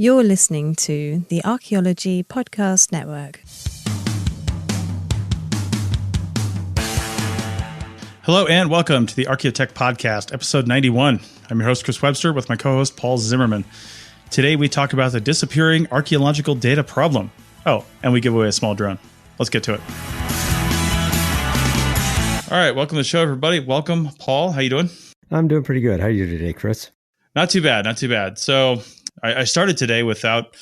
You're listening to the Archaeology Podcast Network. Hello and welcome to the Archaeotech Podcast, episode 91. I'm your host, Chris Webster, with my co-host, Paul Zimmerman. Today we talk about the disappearing archaeological data problem. Oh, and we give away a small drone. Let's get to it. All right, welcome to the show, everybody. Welcome, Paul. How you doing? I'm doing pretty good. How are you today, Chris? Not too bad, not too bad. So I started today without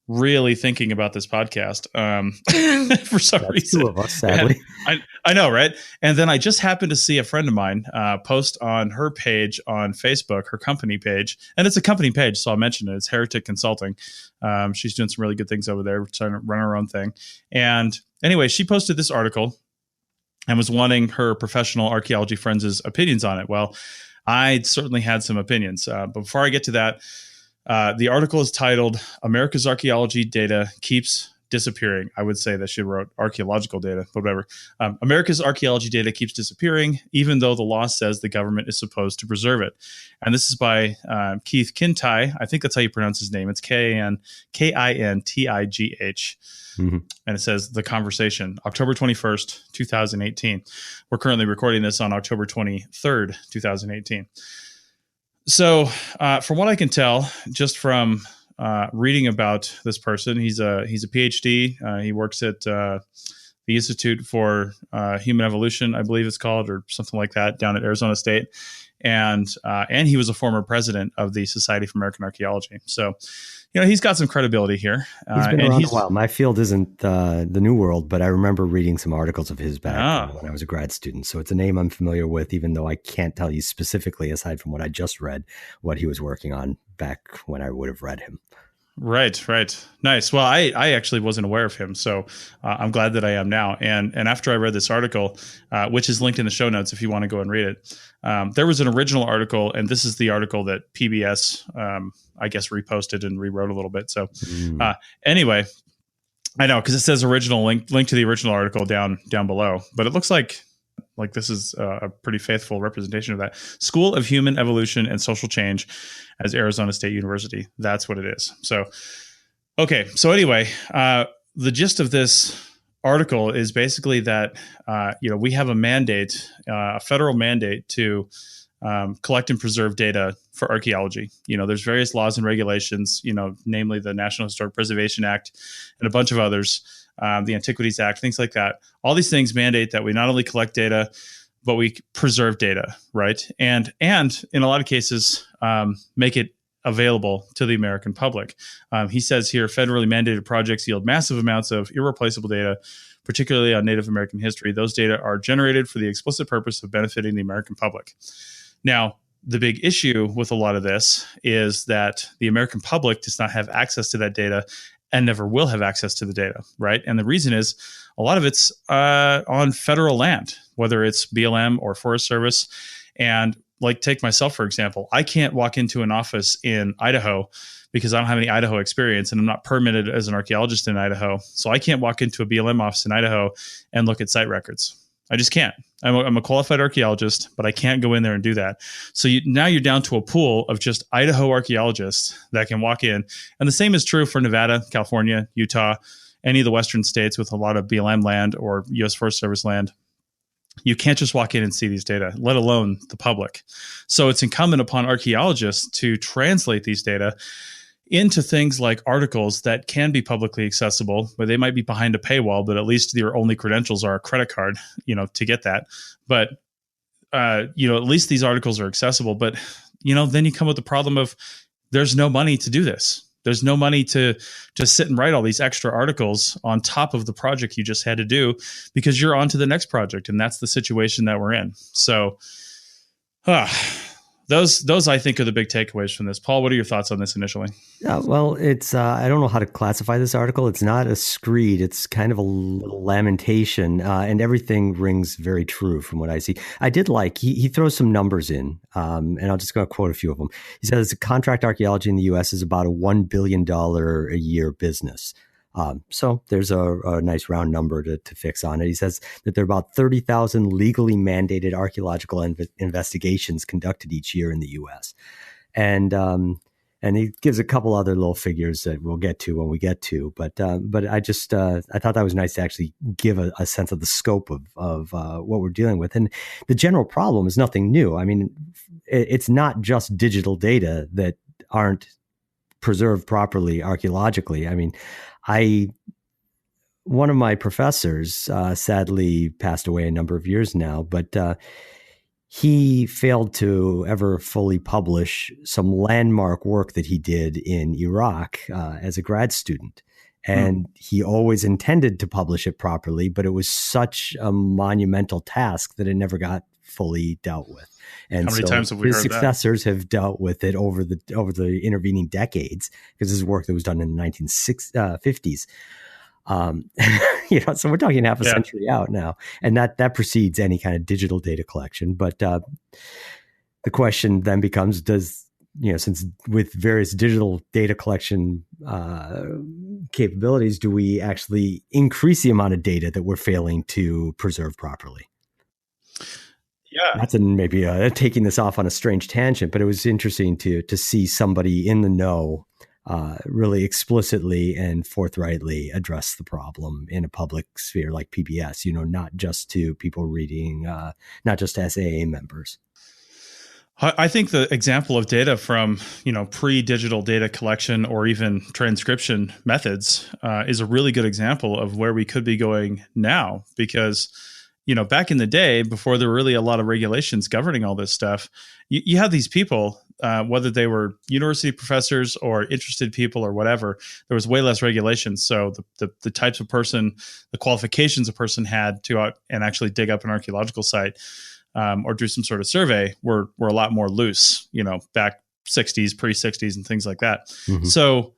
really thinking about this podcast for some reason. Two of us, sadly. I know, right? And then I just happened to see a friend of mine post on her page on Facebook, her company page. And it's a company page, so I'll mention it. It's Heretic Consulting. She's doing some really good things over there, trying to run her own thing. And anyway, she posted this article and was wanting her professional archaeology friends' opinions on it. Well, I certainly had some opinions. But before I get to that, the article is titled, America's Archaeology Data Keeps Disappearing. I would say that she wrote archaeological data, but whatever. America's archaeology data keeps disappearing, even though the law says the government is supposed to preserve it. And this is by Keith Kintigh. I think that's how you pronounce his name. It's Kintigh. Mm-hmm. And it says, The Conversation, October 21st, 2018. We're currently recording this on October 23rd, 2018. So from what I can tell, just from reading about this person, he's a PhD. He works at the Institute for Human Evolution, I believe it's called, or something like that, down at Arizona State. And he was a former president of the Society for American Archaeology. So, he's got some credibility here. He's been around a while. My field isn't the New World, but I remember reading some articles of his back when I was a grad student. So it's a name I'm familiar with, even though I can't tell you specifically, aside from what I just read, what he was working on back when I would have read him. Right. Nice. Well, I actually wasn't aware of him, so I'm glad that I am now. And after I read this article, which is linked in the show notes if you want to go and read it, there was an original article, and this is the article that PBS, I guess, reposted and rewrote a little bit. So anyway, I know, because it says original link to the original article down below, but it looks like this is a pretty faithful representation of that. School of Human Evolution and Social Change as Arizona State University. That's what it is. So, okay. So anyway, the gist of this article is basically that, we have a mandate, a federal mandate to collect and preserve data for archaeology. There's various laws and regulations, namely the National Historic Preservation Act and a bunch of others, the Antiquities Act, things like that. All these things mandate that we not only collect data, but we preserve data, right? And in a lot of cases, make it available to the American public. He says here, federally mandated projects yield massive amounts of irreplaceable data, particularly on Native American history. Those data are generated for the explicit purpose of benefiting the American public. Now, the big issue with a lot of this is that the American public does not have access to that data and never will have access to the data, right? And the reason is a lot of it's on federal land, whether it's BLM or Forest Service. And take myself, for example, I can't walk into an office in Idaho because I don't have any Idaho experience and I'm not permitted as an archaeologist in Idaho. So I can't walk into a BLM office in Idaho and look at site records. I just can't. I'm a qualified archaeologist, but I can't go in there and do that. So now you're down to a pool of just Idaho archaeologists that can walk in. And the same is true for Nevada, California, Utah, any of the Western states with a lot of BLM land or U.S. Forest Service land. You can't just walk in and see these data, let alone the public. So it's incumbent upon archaeologists to translate these data into things like articles that can be publicly accessible, but they might be behind a paywall, but at least your only credentials are a credit card, to get that. But, at least these articles are accessible. But, then you come with the problem of there's no money to do this. There's no money to sit and write all these extra articles on top of the project you just had to do because you're on to the next project. And that's the situation that we're in. So, Those I think are the big takeaways from this. Paul, what are your thoughts on this initially? Yeah, well, it's I don't know how to classify this article. It's not a screed. It's kind of a little lamentation, and everything rings very true from what I see. I did he throws some numbers in, and I'll just go quote a few of them. He says contract archaeology in the U.S. is about a $1 billion a year business. So there's a nice round number to fix on it. He says that there are about 30,000 legally mandated archaeological investigations conducted each year in the U.S. And And he gives a couple other little figures that we'll get to when we get to. But I just I thought that was nice to actually give a sense of the scope of what we're dealing with. And the general problem is nothing new. I mean, it's not just digital data that aren't preserved properly archaeologically. I mean, one of my professors sadly passed away a number of years now, but he failed to ever fully publish some landmark work that he did in Iraq as a grad student. And he always intended to publish it properly, but it was such a monumental task that it never got fully dealt with. And how many times have we his heard successors have dealt with it over the intervening decades, because this is work that was done in the 1950s. So we're talking half a century out now, and that precedes any kind of digital data collection. But the question then becomes, since with various digital data collection capabilities, do we actually increase the amount of data that we're failing to preserve properly? Yeah, that's maybe taking this off on a strange tangent, but it was interesting to see somebody in the know really explicitly and forthrightly address the problem in a public sphere like PBS, not just to people reading, not just to SAA members. I think the example of data from, pre-digital data collection or even transcription methods is a really good example of where we could be going now, because back in the day, before there were really a lot of regulations governing all this stuff, you had these people, whether they were university professors or interested people or whatever, there was way less regulations. So the types of person, the qualifications a person had to out and actually dig up an archaeological site or do some sort of survey were a lot more loose, back 60s, pre-60s and things like that. Mm-hmm. So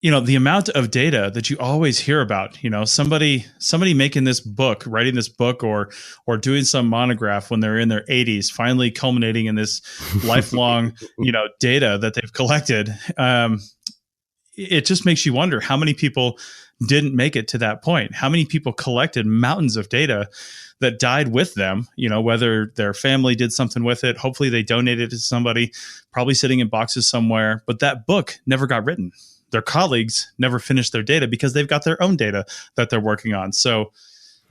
the amount of data that you always hear about, somebody making this book, writing this book or doing some monograph when they're in their 80s, finally culminating in this lifelong, data that they've collected. It just makes you wonder how many people didn't make it to that point. How many people collected mountains of data that died with them, whether their family did something with it. Hopefully they donated it to somebody, probably sitting in boxes somewhere, but that book never got written. Their colleagues never finished their data because they've got their own data that they're working on. So,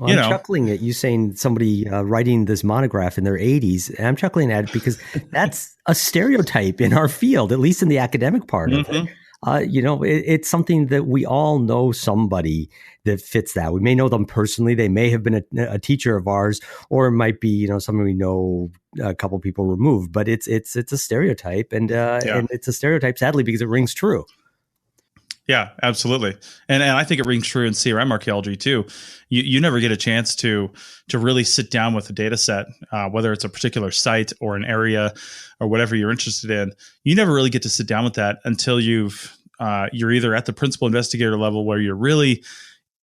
I'm chuckling at you saying somebody writing this monograph in their 80s. And I'm chuckling at it because that's a stereotype in our field, at least in the academic part of it. It's something that we all know somebody that fits that. We may know them personally. They may have been a teacher of ours, or it might be, someone we know a couple people removed. But it's a stereotype, and it's a stereotype, sadly, because it rings true. Yeah, absolutely. And I think it rings true in CRM archaeology too. You never get a chance to really sit down with a data set, whether it's a particular site or an area or whatever you're interested in. You never really get to sit down with that until you're either at the principal investigator level where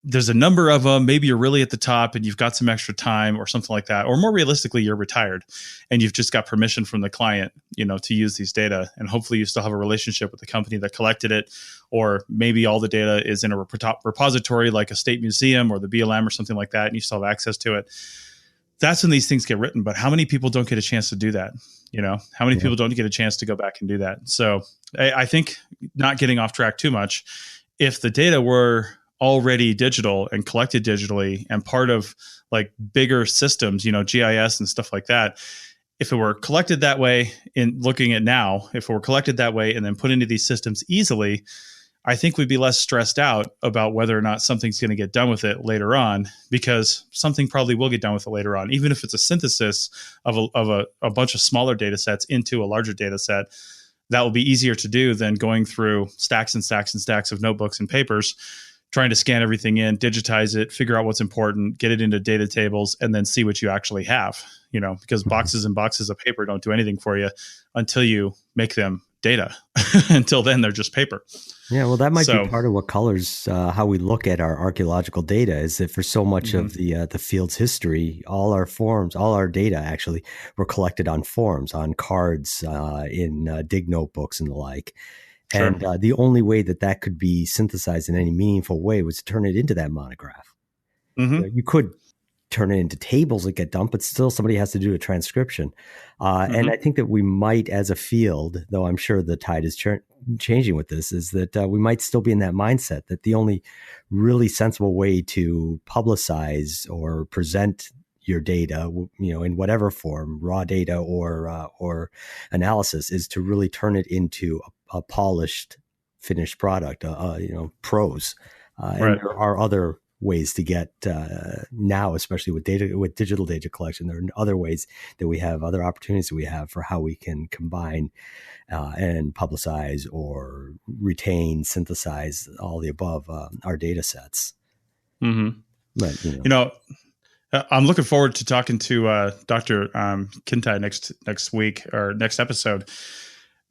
there's a number of them, maybe you're really at the top and you've got some extra time or something like that. Or more realistically, you're retired and you've just got permission from the client, to use these data. And hopefully you still have a relationship with the company that collected it. Or maybe all the data is in a repository like a state museum or the BLM or something like that, and you still have access to it. That's when these things get written. But how many people don't get a chance to do that? How many people don't get a chance to go back and do that? So I think, not getting off track too much, if the data were already digital and collected digitally and part of like bigger systems, GIS and stuff like that, if it were collected that way, in looking at now, if it were collected that way and then put into these systems easily, I think we'd be less stressed out about whether or not something's going to get done with it later on, because something probably will get done with it later on, even if it's a synthesis of a bunch of smaller data sets into a larger data set. That will be easier to do than going through stacks and stacks and stacks of notebooks and papers, trying to scan everything in, digitize it, figure out what's important, get it into data tables, and then see what you actually have, because boxes and boxes of paper don't do anything for you until you make them data. Until then, they're just paper. Yeah, well, that might be part of what colors how we look at our archaeological data, is that for so much of the field's history, all our data actually were collected on forms, on cards, in dig notebooks and the like. Sure. And the only way that could be synthesized in any meaningful way was to turn it into that monograph. Mm-hmm. You could turn it into tables that get dumped, but still somebody has to do a transcription. And I think that we might, as a field, though I'm sure the tide is changing with this, is that we might still be in that mindset that the only really sensible way to publicize or present your data, in whatever form, raw data or analysis, is to really turn it into a polished, finished product, prose. And there are other ways to get now, especially with digital data collection. There are other ways that we have, other opportunities that we have for how we can combine and publicize or retain, synthesize, all the above, our data sets. Mm-hmm. But I'm looking forward to talking to Dr. Kintai next week or next episode,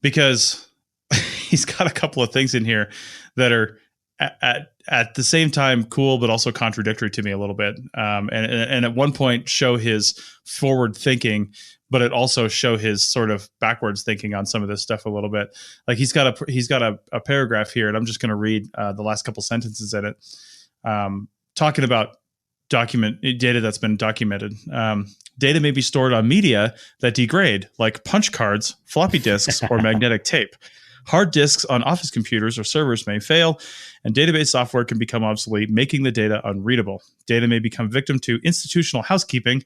because he's got a couple of things in here that are at the same time cool, but also contradictory to me a little bit. And at one point show his forward thinking, but it also show his sort of backwards thinking on some of this stuff a little bit. Like he's got a paragraph here, and I'm just going to read the last couple sentences in it, talking about data that's been documented. Data may be stored on media that degrade, like punch cards, floppy disks, or magnetic tape. Hard disks on office computers or servers may fail, and database software can become obsolete, making the data unreadable. Data may become victim to institutional housekeeping.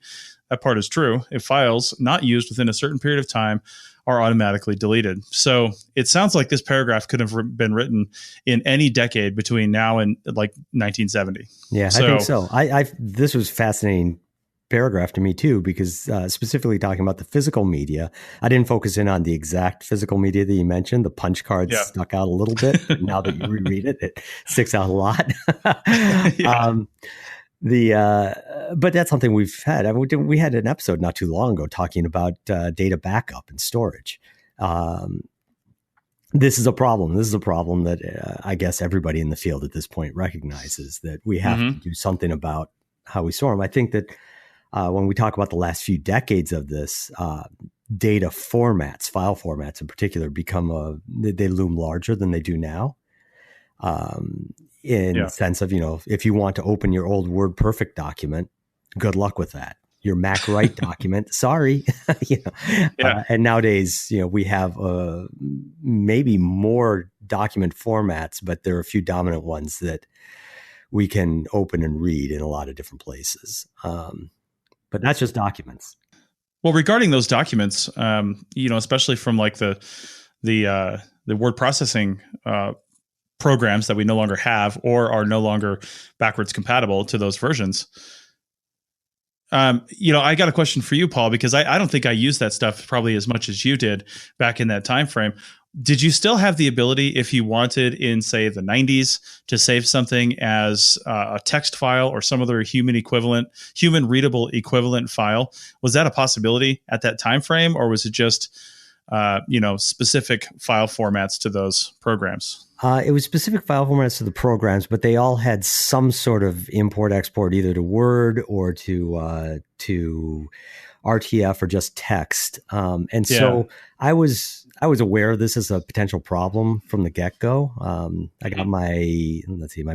That part is true if files not used within a certain period of time are automatically deleted. So it sounds like this paragraph could have been written in any decade between now and like 1970. Yeah, I think so. This was fascinating paragraph to me too, because specifically talking about the physical media, I didn't focus in on the exact physical media that you mentioned. The punch cards stuck out a little bit. Now that you reread it, it sticks out a lot. But that's something we've had. I mean, we had an episode not too long ago talking about data backup and storage. This is a problem. This is a problem that I guess everybody in the field at this point recognizes, that we have to do something about how we store them. I think that when we talk about the last few decades of this, data formats, file formats in particular, they loom larger than they do now. In the sense of, if you want to open your old WordPerfect document, good luck with that. Your Mac Write document, sorry. And nowadays, we have maybe more document formats, but there are a few dominant ones that we can open and read in a lot of different places. But that's just documents. Well, regarding those documents, especially from like the word processing programs that we no longer have or are no longer backwards compatible to those versions. I got a question for you, Paul, because I don't think I used that stuff probably as much as you did back in that time frame. Did you still have the ability, if you wanted in, say, the 90s, to save something as a text file or some other human readable equivalent file? Was that a possibility at that time frame, or was it just specific file formats to those programs? It was specific file formats to the programs, but they all had some sort of import-export, either to Word or to RTF or just text. So I was aware of this as a potential problem from the get-go. I got my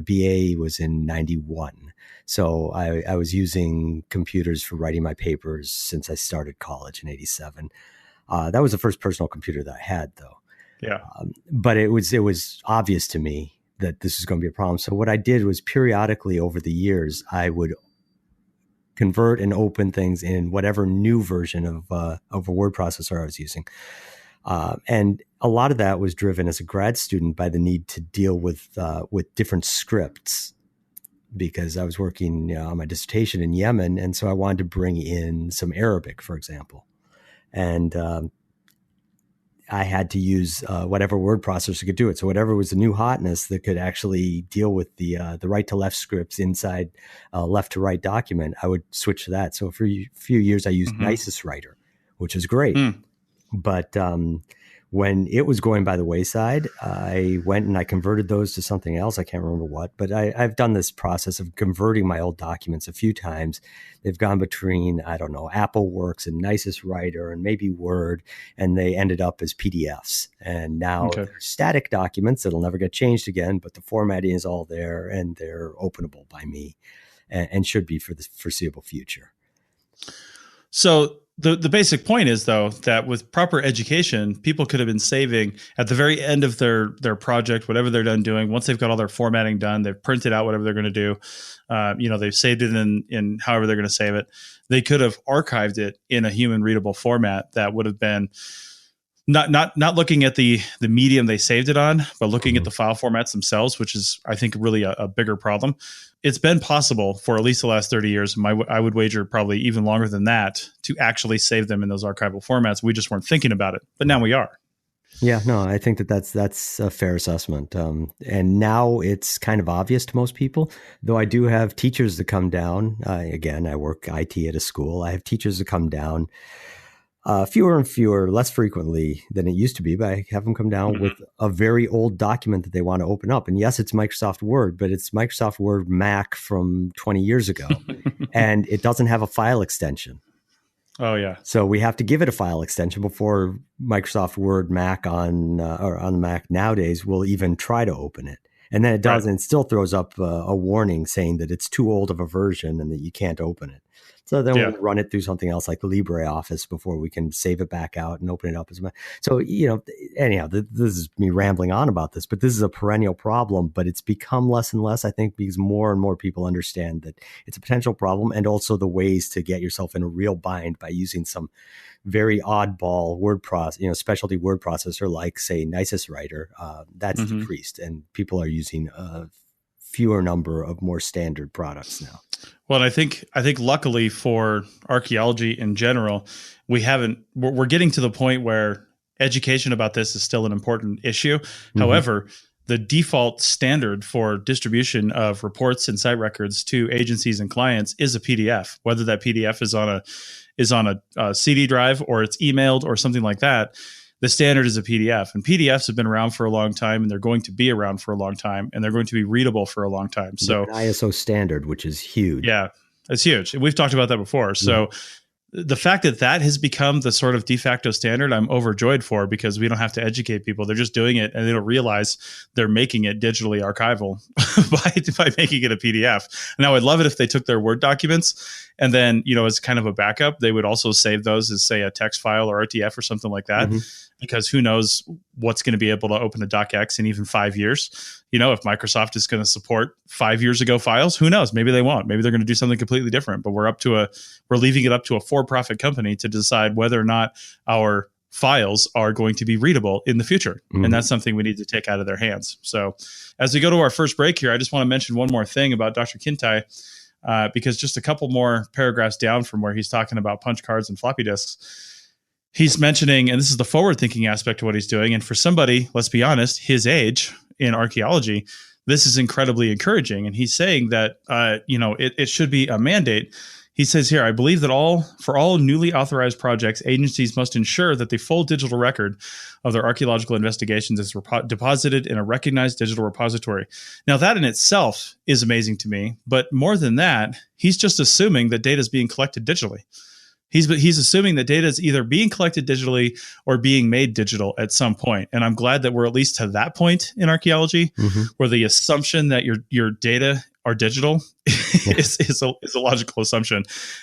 BA was in 91. So I was using computers for writing my papers since I started college in 87. That was the first personal computer that I had, though. Yeah. But it was obvious to me that this was going to be a problem. So what I did was periodically over the years, I would convert and open things in whatever new version of a word processor I was using. And a lot of that was driven as a grad student by the need to deal with different scripts, because I was working on my dissertation in Yemen. And so I wanted to bring in some Arabic, for example. And I had to use whatever word processor could do it. So whatever was the new hotness that could actually deal with the right to left scripts inside left to right document, I would switch to that. So for a few years, I used Nisus Writer, which is great. But when it was going by the wayside, I went and I converted those to something else. I can't remember what, but I've done this process of converting my old documents a few times. They've gone between, I don't know, AppleWorks and Nisus Writer and maybe Word, and they ended up as PDFs. And now they're static documents that'll never get changed again, but the formatting is all there and they're openable by me. and should be for the foreseeable future. So the basic point is, though, that with proper education, people could have been saving at the very end of their project, whatever they're done doing. Once they've got all their formatting done, they've printed out whatever they're going to do. They've saved it in however they're going to save it. They could have archived it in a human readable format that would have been not looking at the medium they saved it on, but looking at the file formats themselves, which is, I think, really a bigger problem. It's been possible for at least the last 30 years. I would wager probably even longer than that to actually save them in those archival formats. We just weren't thinking about it, but now we are. Yeah, no, I think that's a fair assessment. And now it's kind of obvious to most people, though I do have teachers that come down. Again, I work IT at a school. I have teachers that come down fewer and fewer, less frequently than it used to be, but I have them come down with a very old document that they want to open up. And yes, it's Microsoft Word, but it's Microsoft Word Mac from 20 years ago, and it doesn't have a file extension. Oh, yeah. So we have to give it a file extension before Microsoft Word Mac on the Mac nowadays will even try to open it. And then it does, and it still throws up a warning saying that it's too old of a version and that you can't open it. So then we'll run it through something else like LibreOffice before we can save it back out and open it up as well. So, anyhow, this is me rambling on about this, but this is a perennial problem, but it's become less and less, I think, because more and more people understand that it's a potential problem, and also the ways to get yourself in a real bind by using some very oddball word process, specialty word processor like, say, Nisus Writer. That's decreased, and people are using a fewer number of more standard products now. Well, I think luckily for archaeology in general, we're getting to the point where education about this is still an important issue. However, the default standard for distribution of reports and site records to agencies and clients is a PDF, whether that PDF is on a CD drive or it's emailed or something like that. The standard is a PDF, and PDFs have been around for a long time, and they're going to be around for a long time, and they're going to be readable for a long time. So an ISO standard, which is huge. Yeah, it's huge. We've talked about that before. So the fact that has become the sort of de facto standard, I'm overjoyed for, because we don't have to educate people. They're just doing it, and they don't realize they're making it digitally archival by making it a PDF. Now, I'd love it if they took their Word documents and then, as kind of a backup, they would also save those as, say, a text file or RTF or something like that. Because who knows what's going to be able to open a docx in even 5 years. If Microsoft is going to support 5 years ago files, who knows? Maybe they won't. Maybe they're going to do something completely different. But we're leaving it up to a for-profit company to decide whether or not our files are going to be readable in the future. And that's something we need to take out of their hands. So as we go to our first break here, I just want to mention one more thing about Dr. Kintai, because just a couple more paragraphs down from where he's talking about punch cards and floppy disks, he's mentioning, and this is the forward-thinking aspect of what he's doing, and for somebody, let's be honest, his age in archaeology, this is incredibly encouraging. And he's saying that, it should be a mandate. He says here, I believe that for all newly authorized projects, agencies must ensure that the full digital record of their archaeological investigations is deposited in a recognized digital repository. Now, that in itself is amazing to me. But more than that, he's just assuming that data is being collected digitally. He's assuming that data is either being collected digitally or being made digital at some point. And I'm glad that we're at least to that point in archaeology, where the assumption that your data are digital is a logical assumption.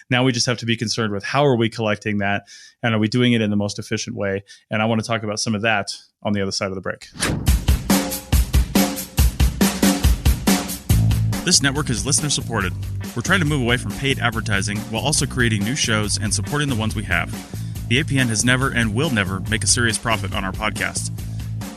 Now we just have to be concerned with how are we collecting that, and are we doing it in the most efficient way? And I want to talk about some of that on the other side of the break. This network is listener supported. We're trying to move away from paid advertising while also creating new shows and supporting the ones we have. The APN has never and will never make a serious profit on our podcast.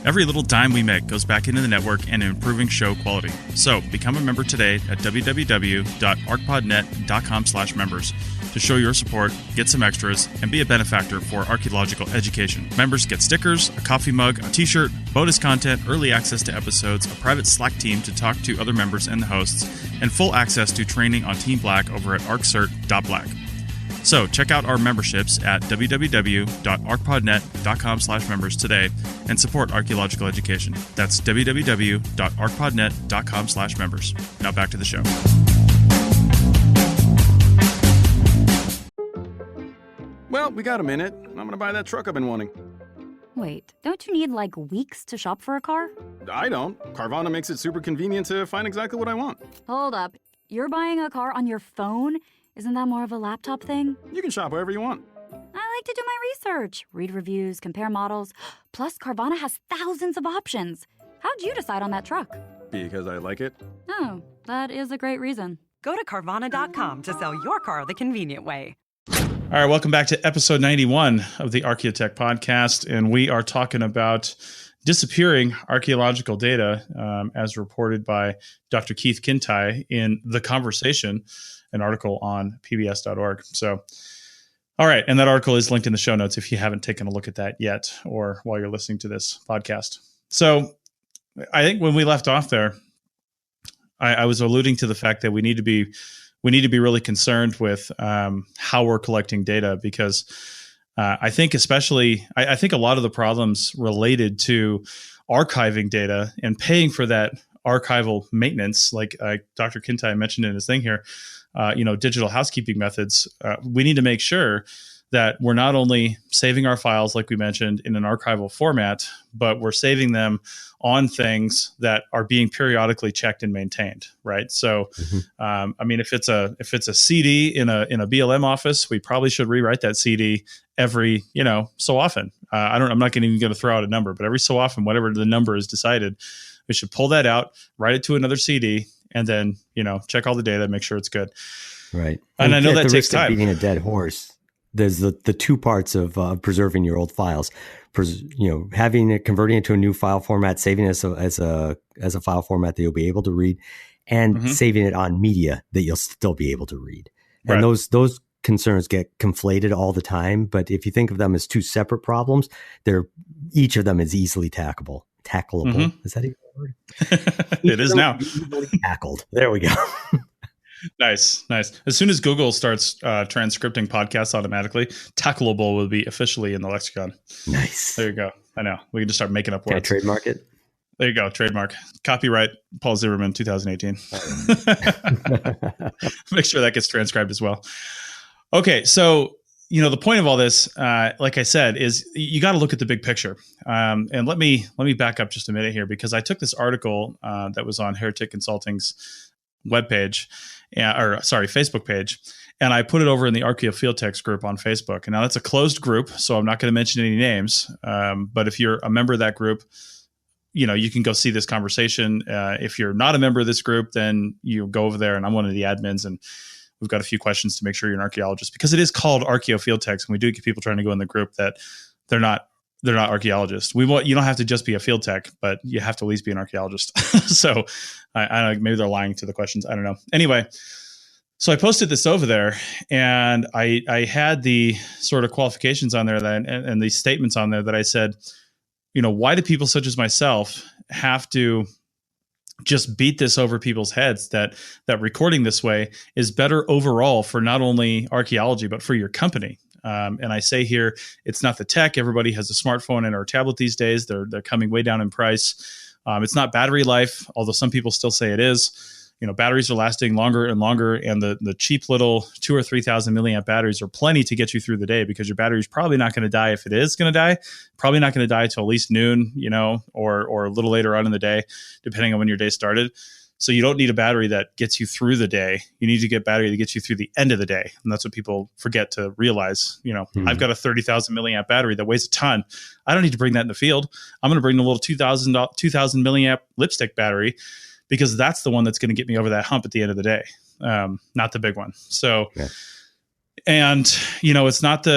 Every little dime we make goes back into the network and improving show quality. So become a member today at www.archpodnet.com/members to show your support, get some extras, and be a benefactor for archaeological education. Members get stickers, a coffee mug, a t-shirt, bonus content, early access to episodes, a private Slack team to talk to other members and the hosts, and full access to training on Team Black over at arccert.black. So check out our memberships at www.archpodnet.com/members today and support archaeological education. That's www.archpodnet.com/members. Now back to the show. Well, we got a minute. I'm going to buy that truck I've been wanting. Wait, don't you need like weeks to shop for a car? I don't. Carvana makes it super convenient to find exactly what I want. Hold up. You're buying a car on your phone? Isn't that more of a laptop thing? You can shop wherever you want. I like to do my research, read reviews, compare models. Plus, Carvana has thousands of options. How'd you decide on that truck? Because I like it. Oh, that is a great reason. Go to Carvana.com to sell your car the convenient way. All right, welcome back to episode 91 of the Archaeotech podcast. And we are talking about disappearing archaeological data as reported by Dr. Keith Kintai in The Conversation, an article on pbs.org. So, all right. And that article is linked in the show notes if you haven't taken a look at that yet or while you're listening to this podcast. So I think when we left off there, I was alluding to the fact that we need to be really concerned with how we're collecting data, because I think I think a lot of the problems related to archiving data and paying for that archival maintenance, like Dr. Kintai mentioned in his thing here, digital housekeeping methods. We need to make sure that we're not only saving our files, like we mentioned, in an archival format, but we're saving them on things that are being periodically checked and maintained, right? So, if it's a CD in a BLM office, we probably should rewrite that CD every so often. I'm not even going to throw out a number, but every so often, whatever the number is decided, we should pull that out, write it to another CD, and then check all the data, make sure it's good. Right. And I know that takes time. Beating a dead horse. There's the two parts of preserving your old files. Having it, converting it to a new file format, saving it as a file format that you'll be able to read, and saving it on media that you'll still be able to read. And those concerns get conflated all the time. But if you think of them as two separate problems, each of them is easily tackleable. Is that even a word? It is now. Easily tackled. There we go. Nice. As soon as Google starts transcripting podcasts automatically, tackleable will be officially in the lexicon. Nice. There you go. I know. We can just start making up words. Can I trademark it? There you go. Trademark. Copyright Paul Zimmerman 2018. Make sure that gets transcribed as well. Okay. So, the point of all this, like I said, is you got to look at the big picture. And let me back up just a minute here, because I took this article that was on Heretic Consulting's webpage, Facebook page, and I put it over in the Archaeophieltex group on Facebook. And now that's a closed group, so I'm not going to mention any names. But if you're a member of that group, you can go see this conversation. If you're not a member of this group, then you go over there, and I'm one of the admins, and we've got a few questions to make sure you're an archaeologist, because it is called Archaeophieltex, and we do get people trying to go in the group that they're not archaeologists. You don't have to just be a field tech, but you have to at least be an archaeologist. So I don't know, maybe they're lying to the questions. I don't know. Anyway, so I posted this over there, and I had the sort of qualifications on there and these statements on there that I said, why do people such as myself have to just beat this over people's heads that recording this way is better overall for not only archaeology, but for your company? And I say here, it's not the tech. Everybody has a smartphone and or tablet these days. They're coming way down in price. It's not battery life, although some people still say it is. Batteries are lasting longer and longer, and the cheap little 2,000 or 3,000 milliamp batteries are plenty to get you through the day, because your battery's probably not going to die. If it is going to die, probably not going to die till at least noon, or a little later on in the day, depending on when your day started. So you don't need a battery that gets you through the day. You need to get battery that gets you through the end of the day. And that's what people forget to realize. I've got a 30,000 milliamp battery that weighs a ton. I don't need to bring that in the field. I'm going to bring the little 2,000 milliamp lipstick battery, because that's the one that's going to get me over that hump at the end of the day. Not the big one. So, and it's not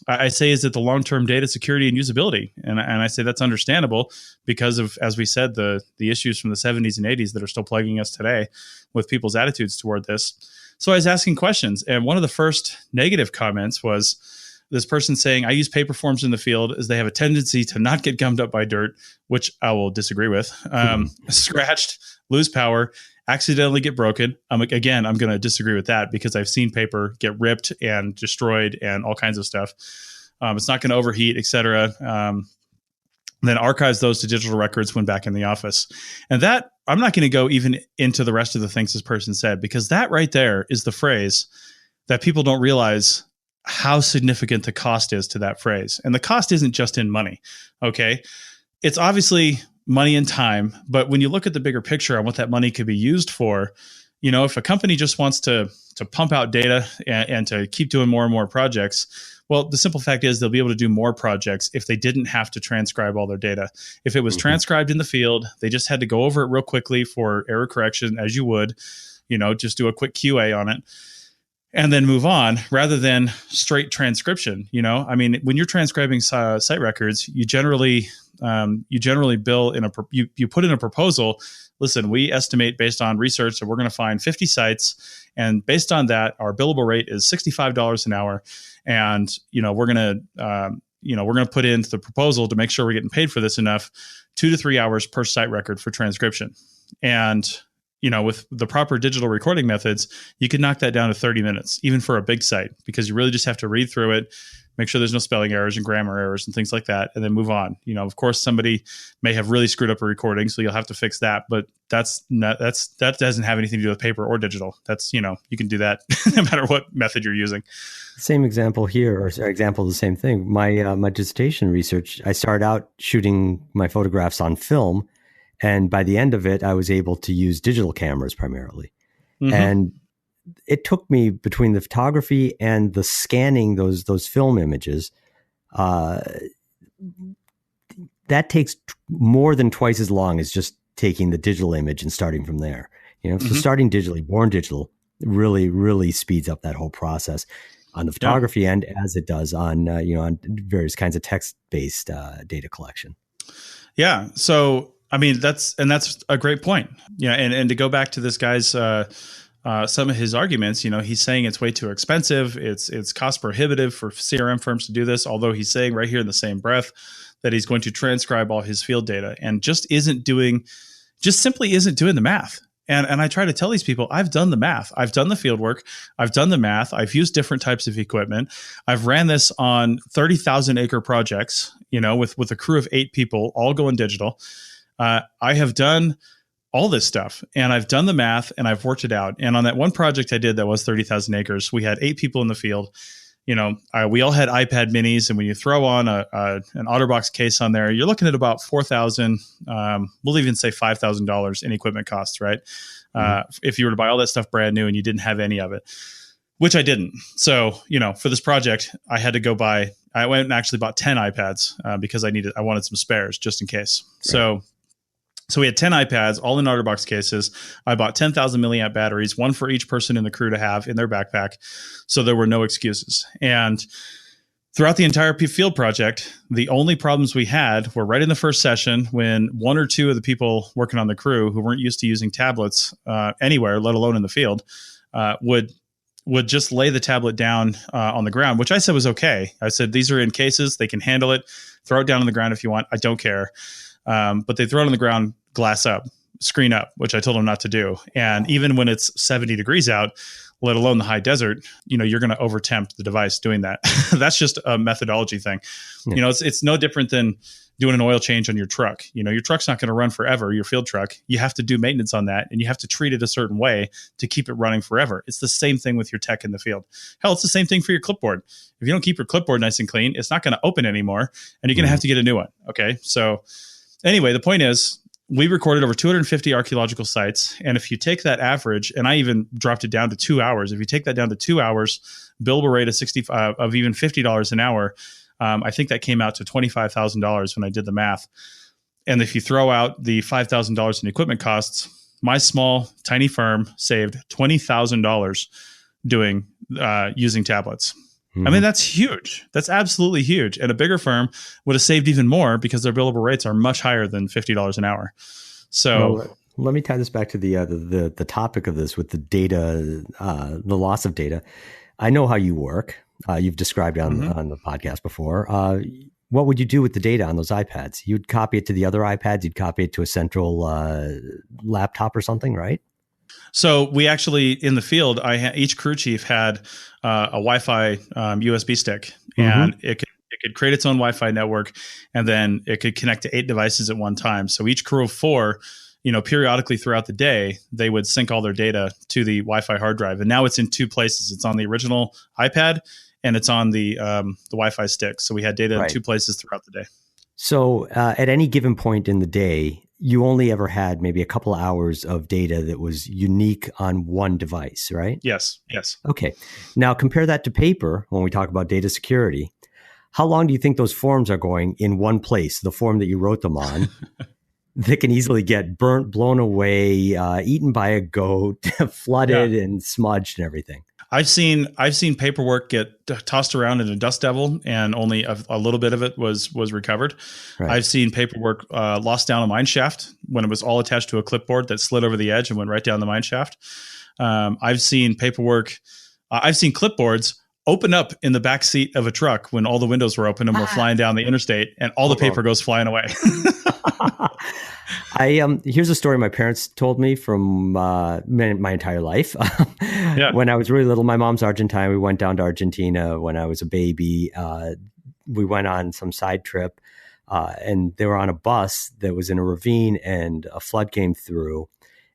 I say, is it the long-term data security and usability? And I say that's understandable because of, as we said, the issues from the 70s and 80s that are still plaguing us today with people's attitudes toward this. So I was asking questions, and one of the first negative comments was this person saying, I use paper forms in the field as they have a tendency to not get gummed up by dirt, which I will disagree with, scratched, lose power, accidentally get broken. I'm going to disagree with that, because I've seen paper get ripped and destroyed and all kinds of stuff. It's not going to overheat, et cetera. Then archives those to digital records when back in the office. And that, I'm not going to go even into the rest of the things this person said, because that right there is the phrase that people don't realize how significant the cost is to that phrase. And the cost isn't just in money. Okay. It's obviously money and time. But when you look at the bigger picture on what that money could be used for, if a company just wants to pump out data and to keep doing more and more projects, well, the simple fact is they'll be able to do more projects if they didn't have to transcribe all their data. If it was transcribed in the field, they just had to go over it real quickly for error correction, as you would, just do a quick QA on it and then move on, rather than straight transcription. When you're transcribing site records, you generally bill you put in a proposal. Listen, we estimate based on research that we're going to find 50 sites, and based on that, our billable rate is $65 an hour. And, we're going to put into the proposal to make sure we're getting paid for this enough 2 to 3 hours per site record for transcription. And, with the proper digital recording methods, you can knock that down to 30 minutes, even for a big site, because you really just have to read through it, make sure there's no spelling errors and grammar errors and things like that, and then move on. Of course, somebody may have really screwed up a recording, so you'll have to fix that. But that doesn't have anything to do with paper or digital. That's, you can do that no matter what method you're using. Same example here, or example of the same thing. My dissertation research, I started out shooting my photographs on film, and by the end of it, I was able to use digital cameras primarily. Mm-hmm. And it took me, between the photography and the scanning those film images, that takes more than twice as long as just taking the digital image and starting from there. So starting digitally, born digital, really, really speeds up that whole process on the photography end, as it does on on various kinds of text-based data collection. Yeah. So that's a great point. And to go back to this guy's some of his arguments, he's saying it's way too expensive. It's cost prohibitive for CRM firms to do this. Although he's saying right here in the same breath that he's going to transcribe all his field data, and just simply isn't doing the math. And I try to tell these people, I've done the math. I've done the field work. I've done the math. I've used different types of equipment. I've ran this on 30,000 acre projects, with a crew of 8 people, all going digital. I have done all this stuff, and I've done the math, and I've worked it out. And on that one project I did that was 30,000 acres, we had 8 people in the field. We all had iPad minis, and when you throw on an OtterBox case on there, you're looking at about $4,000. We'll even say $5,000 in equipment costs, right? If you were to buy all that stuff brand new and you didn't have any of it, which I didn't. So, for this project, I had to go buy. I went and actually bought 10 iPads because I wanted some spares just in case. Right. So we had 10 iPads, all in OtterBox cases. I bought 10,000 milliamp batteries, one for each person in the crew to have in their backpack. So there were no excuses. And throughout the entire field project, the only problems we had were right in the first session, when 1 or 2 of the people working on the crew, who weren't used to using tablets anywhere, let alone in the field, would just lay the tablet down on the ground, which I said was okay. I said, these are in cases, they can handle it. Throw it down on the ground if you want. I don't care. But they throw it on the ground, glass up, screen up, which I told them not to do. And even when it's 70 degrees out, let alone the high desert, you're going to overtempt the device doing that. That's just a methodology thing. Yeah. It's no different than doing an oil change on your truck. Your truck's not going to run forever, your field truck. You have to do maintenance on that, and you have to treat it a certain way to keep it running forever. It's the same thing with your tech in the field. Hell, it's the same thing for your clipboard. If you don't keep your clipboard nice and clean, it's not going to open anymore, and you're going to have to get a new one. Okay. So anyway, the point is, we recorded over 250 archaeological sites. And if you take that average, and I even dropped it down to 2 hours, if you take that down to 2 hours, billable rate of even $50 an hour, I think that came out to $25,000 when I did the math. And if you throw out the $5,000 in equipment costs, my small, tiny firm saved $20,000 using tablets. Mm-hmm. That's huge. That's absolutely huge. And a bigger firm would have saved even more, because their billable rates are much higher than $50 an hour. So let me tie this back to the topic of this with the data, the loss of data. I know how you work. You've described it on the podcast before. What would you do with the data on those iPads? You'd copy it to the other iPads. You'd copy it to a central laptop or something, right? So we actually, in the field, each crew chief had a Wi-Fi USB stick, and it could create its own Wi-Fi network, and then it could connect to 8 devices at one time. So each crew of 4, periodically throughout the day, they would sync all their data to the Wi-Fi hard drive. And now it's in 2 places. It's on the original iPad, and it's on the Wi-Fi stick. So we had data in 2 places throughout the day. So at any given point in the day, you only ever had maybe a couple of hours of data that was unique on one device, right? Yes. Yes. Okay. Now compare that to paper when we talk about data security. How long do you think those forms are going in one place, the form that you wrote them on, that can easily get burnt, blown away, eaten by a goat, flooded and smudged and everything? I've seen paperwork get tossed around in a dust devil, and only a little bit of it was recovered. Right. I've seen paperwork lost down a mine shaft when it was all attached to a clipboard that slid over the edge and went right down the mine shaft. I've seen paperwork. I've seen clipboards open up in the back seat of a truck when all the windows were open and we're flying down the interstate, and all the paper goes flying away. Here's a story my parents told me from my entire life. When I was really little, my mom's Argentine. We went down to Argentina when I was a baby. We went on some side trip, and they were on a bus that was in a ravine, and a flood came through,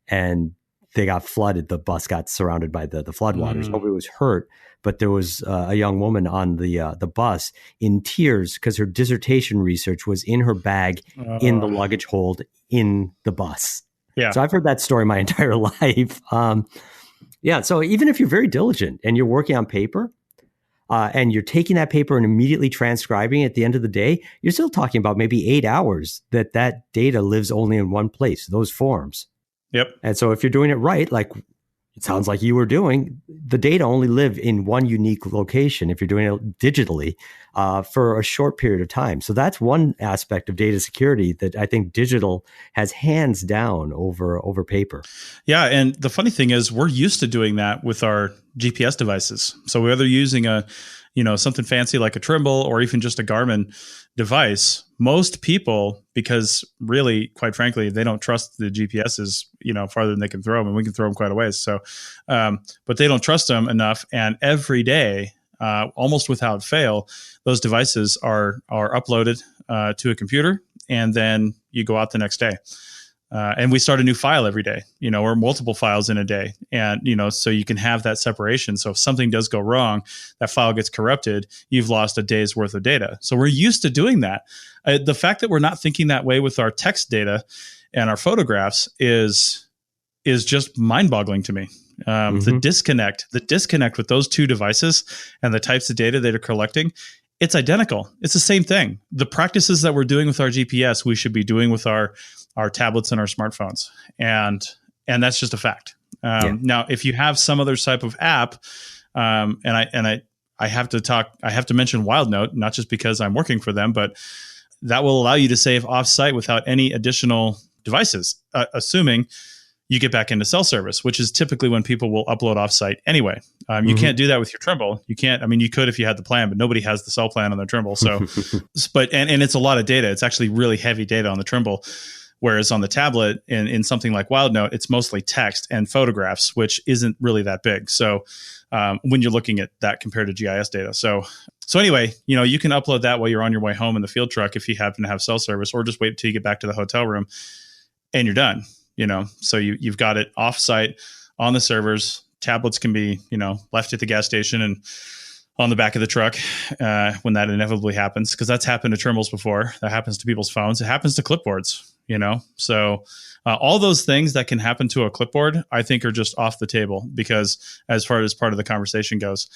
and they got flooded. The bus got surrounded by the floodwaters. Nobody was hurt, but there was a young woman on the bus in tears because her dissertation research was in her bag in the luggage hold in the bus. Yeah. So I've heard that story my entire life. So even if you're very diligent and you're working on paper, and you're taking that paper and immediately transcribing it at the end of the day, you're still talking about maybe 8 hours that data lives only in one place, those forms. Yep. And so if you're doing it right, like it sounds like you were doing, the data only live in one unique location if you're doing it digitally for a short period of time. So that's one aspect of data security that I think digital has hands down over paper. Yeah. And the funny thing is we're used to doing that with our GPS devices. So whether using something fancy like a Trimble or even just a Garmin device, most people, because really, quite frankly, they don't trust the GPSs, farther than they can throw them, and we can throw them quite a ways. So, but they don't trust them enough. And every day, almost without fail, those devices are uploaded to a computer, and then you go out the next day. And we start a new file every day, or multiple files in a day. And, so you can have that separation. So if something does go wrong, that file gets corrupted, you've lost a day's worth of data. So we're used to doing that. The fact that we're not thinking that way with our text data and our photographs is just mind-boggling to me. The disconnect with those two devices and the types of data that are collecting, it's identical. It's the same thing. The practices that we're doing with our GPS, we should be doing with our tablets and our smartphones. And that's just a fact. Now, if you have some other type of app, I have to mention WildNote, not just because I'm working for them, but that will allow you to save offsite without any additional devices, assuming you get back into cell service, which is typically when people will upload offsite anyway. You can't do that with your Trimble. You can't. I mean, you could if you had the plan, but nobody has the cell plan on their Trimble. So, and it's a lot of data. It's actually really heavy data on the Trimble. Whereas on the tablet in something like WildNote, it's mostly text and photographs, which isn't really that big. So when you're looking at that compared to GIS data. So anyway, you can upload that while you're on your way home in the field truck if you happen to have cell service, or just wait until you get back to the hotel room and you're done. So you've got it offsite on the servers. Tablets can be, left at the gas station and on the back of the truck when that inevitably happens, because that's happened to Trimbles before. That happens to people's phones. It happens to clipboards. So all those things that can happen to a clipboard, I think, are just off the table, because as far as part of the conversation goes,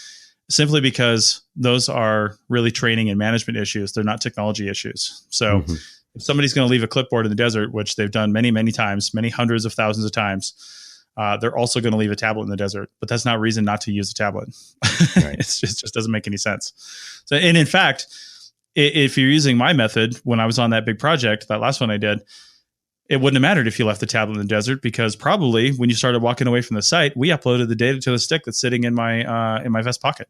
simply because those are really training and management issues. They're not technology issues. So if somebody's going to leave a clipboard in the desert, which they've done many, many times, many hundreds of thousands of times, they're also going to leave a tablet in the desert, but that's not reason not to use a tablet. Right. It just doesn't make any sense. So, and in fact, if you're using my method, when I was on that big project, that last one I did, it wouldn't have mattered if you left the tablet in the desert, because probably when you started walking away from the site, we uploaded the data to the stick that's sitting in my vest pocket,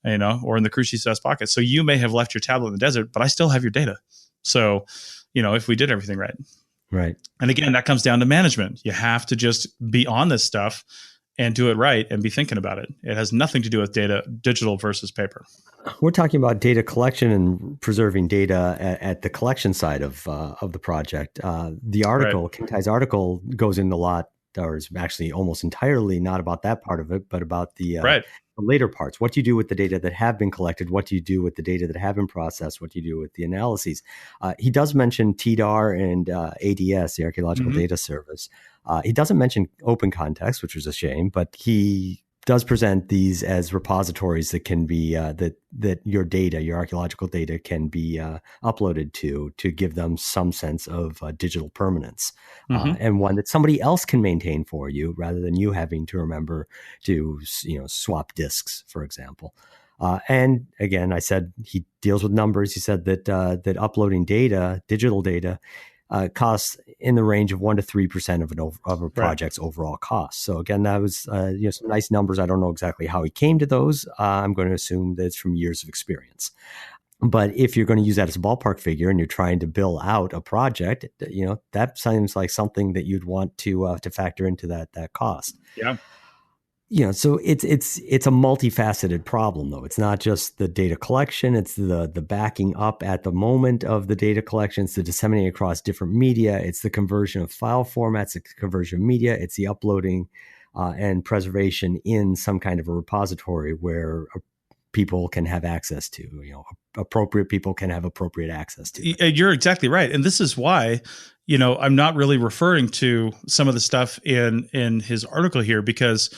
or in the crew chief's vest pocket. So you may have left your tablet in the desert, but I still have your data. So, if we did everything right. Right. And again, that comes down to management. You have to just be on this stuff and do it right and be thinking about it. It has nothing to do with data, digital versus paper. We're talking about data collection and preserving data at the collection side of the project. The article, Kingtai's article, goes into a lot or is actually almost entirely not about that part of it, but about the Right. the later parts. What do you do with the data that have been collected? What do you do with the data that have been processed? What do you do with the analyses? He does mention TDAR and ADS, the Archaeological Data Service. He doesn't mention open context, which was a shame, but he does present these as repositories that can be that your data, your archaeological data, can be uploaded to give them some sense of digital permanence, and one that somebody else can maintain for you rather than you having to remember to swap disks, for example. And again, I said he deals with numbers. He said that that uploading data, digital data, costs in the range of 1% to 3% of a project's overall cost. So again, that was some nice numbers. I don't know exactly how he came to those. I'm going to assume that it's from years of experience. But if you're going to use that as a ballpark figure and you're trying to bill out a project, that seems like something that you'd want to factor into that cost. Yeah. So it's a multifaceted problem, though. It's not just the data collection. It's the backing up at the moment of the data collection. It's the disseminating across different media. It's the conversion of file formats. It's the conversion of media. It's the uploading and preservation in some kind of a repository where people can have access to, appropriate people can have appropriate access to it. You're exactly right. And this is why, I'm not really referring to some of the stuff in his article here, because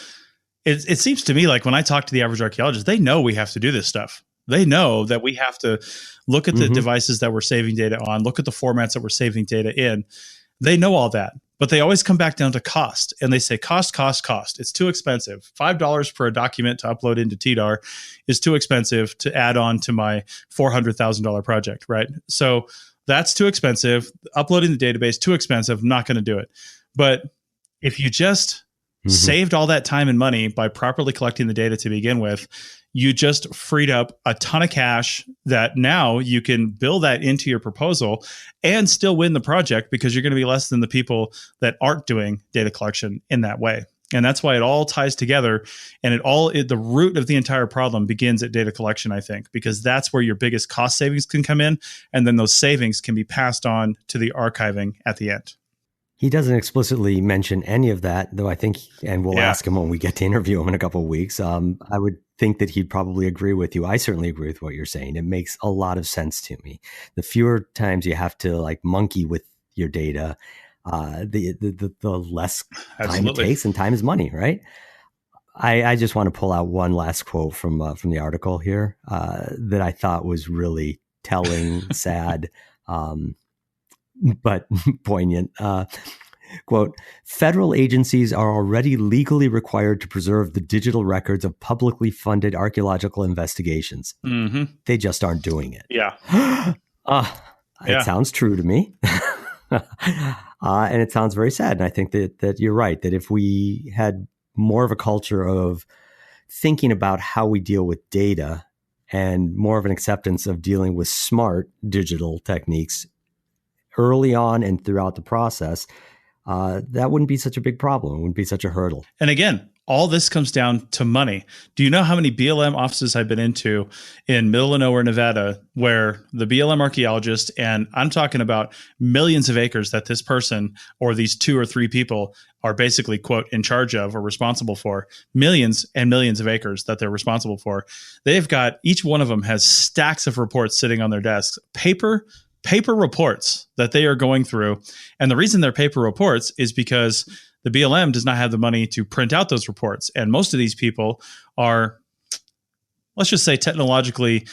it seems to me like when I talk to the average archaeologist, they know we have to do this stuff. They know that we have to look at the devices that we're saving data on, look at the formats that we're saving data in. They know all that, but they always come back down to cost. And they say, cost. It's too expensive. $5 for a document to upload into TDAR is too expensive to add on to my $400,000 project, right? So that's too expensive. Uploading the database, too expensive. I'm not going to do it. But if you just saved all that time and money by properly collecting the data to begin with, you just freed up a ton of cash that now you can build that into your proposal and still win the project, because you're going to be less than the people that aren't doing data collection in that way. And that's why it all ties together, and the root of the entire problem begins at data collection, I think, because that's where your biggest cost savings can come in. And then those savings can be passed on to the archiving at the end. He doesn't explicitly mention any of that, though I think, and we'll ask him when we get to interview him in a couple of weeks. I would think that he'd probably agree with you. I certainly agree with what you're saying. It makes a lot of sense to me. The fewer times you have to monkey with your data, the less time it takes, and time is money, right? I just want to pull out one last quote from the article here that I thought was really telling, sad, but poignant. Quote, federal agencies are already legally required to preserve the digital records of publicly funded archaeological investigations. They just aren't doing it. Yeah. It sounds true to me. And it sounds very sad. And I think that you're right, that if we had more of a culture of thinking about how we deal with data and more of an acceptance of dealing with smart digital techniques early on and throughout the process, that wouldn't be such a big problem. It wouldn't be such a hurdle. And again, all this comes down to money. Do you know how many BLM offices I've been into in middle of nowhere, Nevada, where the BLM archaeologist, and I'm talking about millions of acres that this person or these 2 or 3 people are basically, quote, in charge of or responsible for, millions and millions of acres that they're responsible for. They've got, each one of them has stacks of reports sitting on their desks, paper reports that they are going through. And the reason they're paper reports is because the BLM does not have the money to print out those reports. And most of these people are, let's just say, technologically,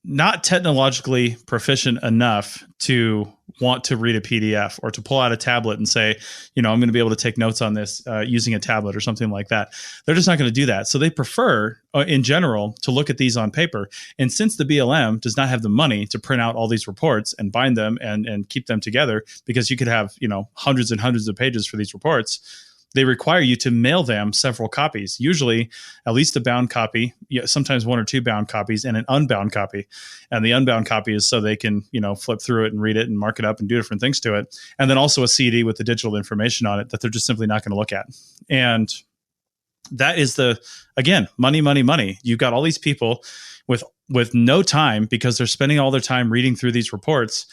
not technologically proficient enough to want to read a PDF or to pull out a tablet and say, I'm going to be able to take notes on this using a tablet or something like that. They're just not going to do that. So they prefer, in general, to look at these on paper. And since the BLM does not have the money to print out all these reports and bind them and keep them together, because you could have, hundreds and hundreds of pages for these reports, they require you to mail them several copies, usually at least a bound copy, sometimes 1 or 2 bound copies, and an unbound copy. And the unbound copy is so they can, flip through it and read it and mark it up and do different things to it. And then also a CD with the digital information on it that they're just simply not going to look at. And that is again, money. You've got all these people with no time, because they're spending all their time reading through these reports.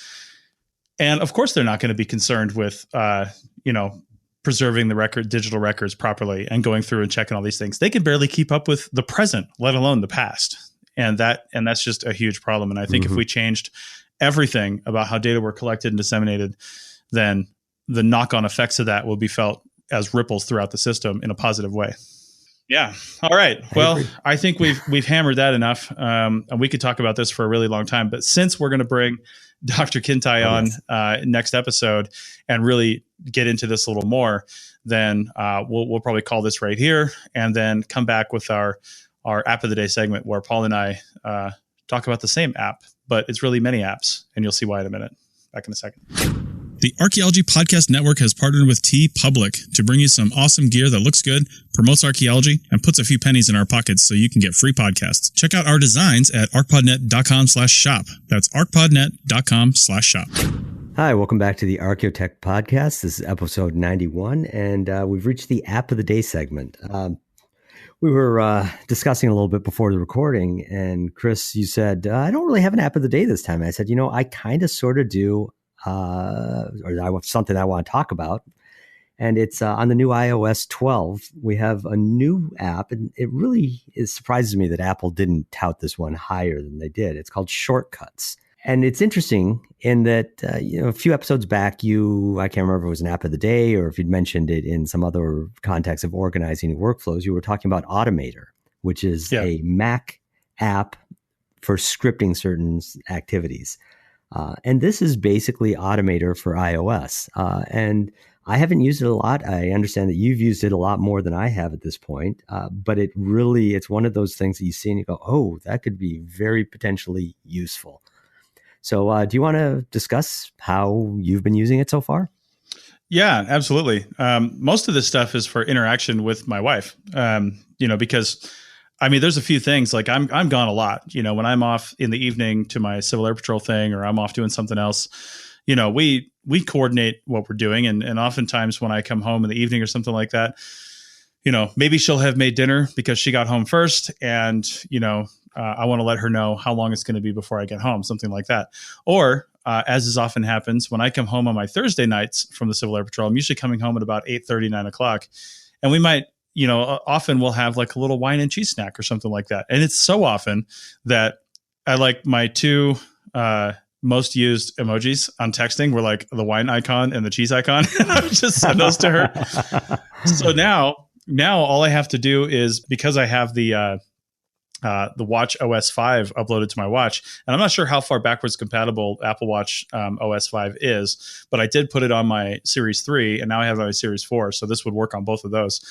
And of course, they're not going to be concerned with, preserving the digital records properly and going through and checking all these things. They can barely keep up with the present, let alone the past. And that's just a huge problem. And I think if we changed everything about how data were collected and disseminated, then the knock-on effects of that will be felt as ripples throughout the system in a positive way. Yeah. All right. Well, I think we've hammered that enough. And we could talk about this for a really long time. But since we're going to bring Dr. Kintai on next episode and really get into this a little more, then we'll probably call this right here and then come back with our app of the day segment where Paul and I talk about the same app, but it's really many apps. And you'll see why in a minute. Back in a second. The Archaeology Podcast Network has partnered with TeePublic to bring you some awesome gear that looks good, promotes archaeology, and puts a few pennies in our pockets so you can get free podcasts. Check out our designs at arcpodnet.com/shop. That's arcpodnet.com/shop. Hi, welcome back to the Archaeotech Podcast. This is episode 91, and we've reached the App of the Day segment. We were discussing a little bit before the recording, and Chris, you said, I don't really have an App of the Day this time. I said, I kind of sort of do. Or something I want to talk about. And it's on the new iOS 12. We have a new app, and it surprises me that Apple didn't tout this one higher than they did. It's called Shortcuts. And it's interesting in that, a few episodes back, I can't remember if it was an app of the day or if you'd mentioned it in some other context of organizing workflows, you were talking about Automator, which is a Mac app for scripting certain activities. And this is basically Automator for iOS. And I haven't used it a lot. I understand that you've used it a lot more than I have at this point. But it's one of those things that you see and you go, oh, that could be very potentially useful. So do you want to discuss how you've been using it so far? Yeah, absolutely. Most of this stuff is for interaction with my wife, because there's a few things like I'm gone a lot, when I'm off in the evening to my Civil Air Patrol thing, or I'm off doing something else, we coordinate what we're doing. And oftentimes when I come home in the evening or something like that, maybe she'll have made dinner because she got home first. And, I want to let her know how long it's going to be before I get home, something like that. Or as is often happens, when I come home on my Thursday nights from the Civil Air Patrol, I'm usually coming home at about 8:30, 9 o'clock. And we might, often we'll have like a little wine and cheese snack or something like that. And it's so often that I like my two most used emojis on texting were like the wine icon and the cheese icon. And I would just send those to her. So now all I have to do is, because I have the Watch OS 5 uploaded to my watch, and I'm not sure how far backwards compatible Apple Watch OS 5 is, but I did put it on my Series 3, and now I have my Series 4, so this would work on both of those.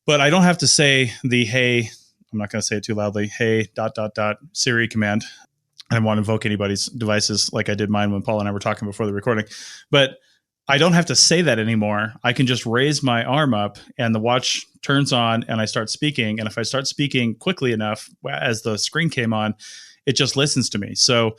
But I don't have to say the hey, I'm not going to say it too loudly, hey, ... Siri command. I don't want to invoke anybody's devices like I did mine when Paul and I were talking before the recording. But I don't have to say that anymore. I can just raise my arm up and the watch turns on and I start speaking. And if I start speaking quickly enough as the screen came on, it just listens to me. So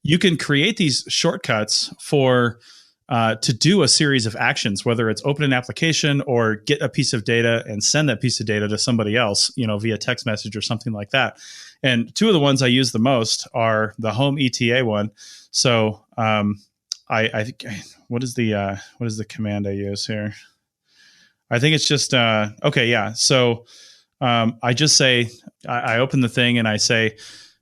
you can create these shortcuts for to do a series of actions, whether it's open an application or get a piece of data and send that piece of data to somebody else, via text message or something like that. And two of the ones I use the most are the home ETA one. So I think what is the command I use here? I think it's just okay. Yeah. So I just say I open the thing and I say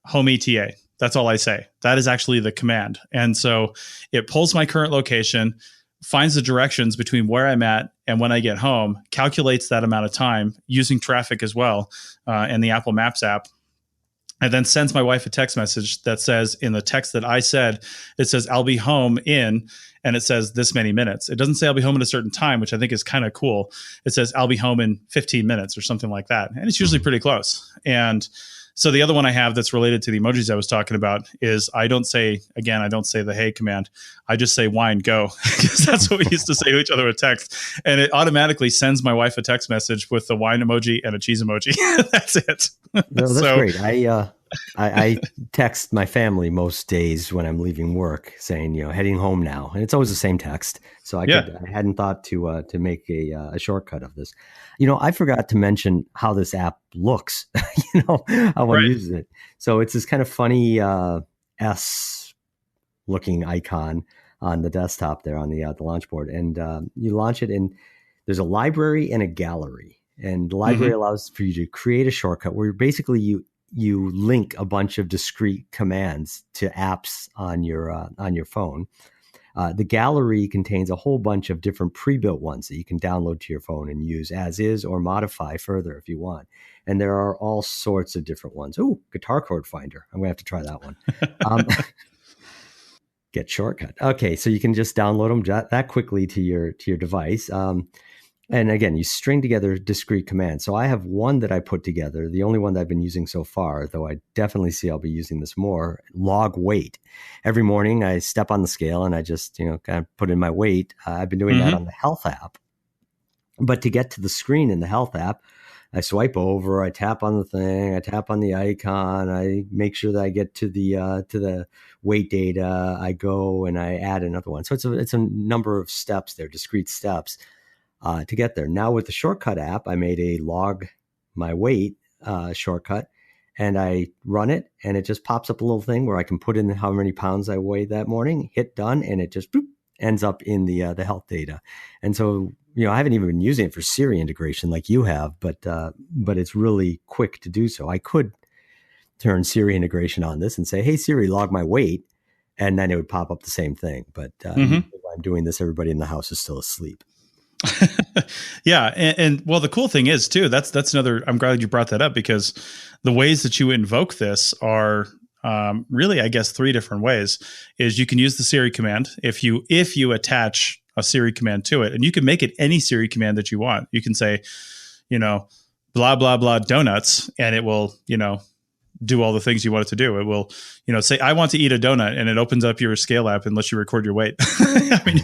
home ETA. That's all I say. That is actually the command. And so it pulls my current location, finds the directions between where I'm at and when I get home, calculates that amount of time using traffic as well, and the Apple Maps app. And then sends my wife a text message that says, in the text that I said, it says, I'll be home in, and it says this many minutes. It doesn't say I'll be home at a certain time, which I think is kind of cool. It says, I'll be home in 15 minutes or something like that. And it's usually pretty close. And so the other one I have that's related to the emojis I was talking about is I don't say the hey command. I just say wine, go. Because that's what we used to say to each other with text. And it automatically sends my wife a text message with the wine emoji and a cheese emoji. That's it. No, that's great. I text my family most days when I'm leaving work saying, heading home now. And it's always the same text. So I hadn't thought to make a shortcut of this. I forgot to mention how this app looks, how I use it. So it's this kind of funny S looking icon. on the desktop there on the launch board. And you launch it, and there's a library and a gallery. And the library allows for you to create a shortcut where basically you link a bunch of discrete commands to apps on your phone. The gallery contains a whole bunch of different pre-built ones that you can download to your phone and use as is or modify further if you want. And there are all sorts of different ones. Oh, guitar chord finder. I'm going to have to try that one. Get shortcut. Okay, so you can just download them that quickly to your device. And again, you string together discrete commands. So I have one that I put together, the only one that I've been using so far, though I definitely see I'll be using this more, log weight. Every morning I step on the scale and I just, kind of put in my weight. I've been doing that on the health app. But to get to the screen in the health app, I swipe over, I tap on the thing, I tap on the icon, I make sure that I get to the weight data, I go and I add another one. So it's a number of steps there, discrete steps. To get there. Now with the shortcut app, I made a log my weight shortcut, and I run it, and it just pops up a little thing where I can put in how many pounds I weighed that morning, hit done, and it just ends up in the health data. And so, I haven't even been using it for Siri integration like you have, but it's really quick to do so. I could turn Siri integration on this and say, "Hey Siri, log my weight," and then it would pop up the same thing. But while I'm doing this, everybody in the house is still asleep. Yeah. And well, the cool thing is too, that's another, I'm glad you brought that up, because the ways that you invoke this are really, I guess, 3 different ways. Is you can use the Siri command if you attach a Siri command to it, and you can make it any Siri command that you want. You can say, blah, blah, blah donuts, and it will, do all the things you want it to do. It will, say, I want to eat a donut, and it opens up your scale app and lets you record your weight. I mean,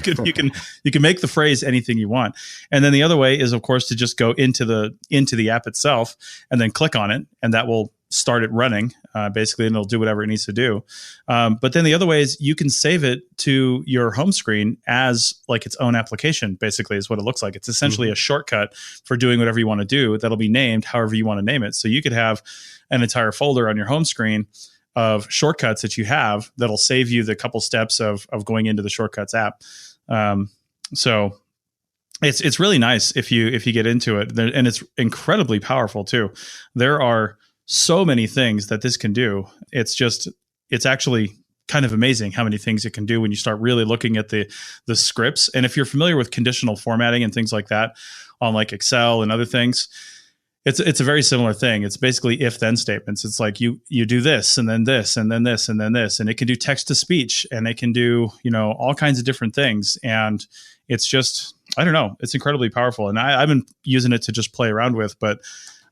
you can make the phrase anything you want. And then the other way is, of course, to just go into the app itself and then click on it, and that will start it running, basically, and it'll do whatever it needs to do. But then the other way is you can save it to your home screen as like its own application, basically, is what it looks like. It's essentially a shortcut for doing whatever you want to do that'll be named however you want to name it. So you could have an entire folder on your home screen of shortcuts that you have that'll save you the couple steps of going into the shortcuts app. So it's really nice if you get into it, and it's incredibly powerful too. There are so many things that this can do. It's actually kind of amazing how many things it can do when you start really looking at the scripts. And if you're familiar with conditional formatting and things like that on like Excel and other things, it's a very similar thing. It's basically if-then statements. It's like you do this and then this and then this and then this, and it can do text to speech, and it can do, all kinds of different things. And it's just, I don't know, it's incredibly powerful. And I've been using it to just play around with, but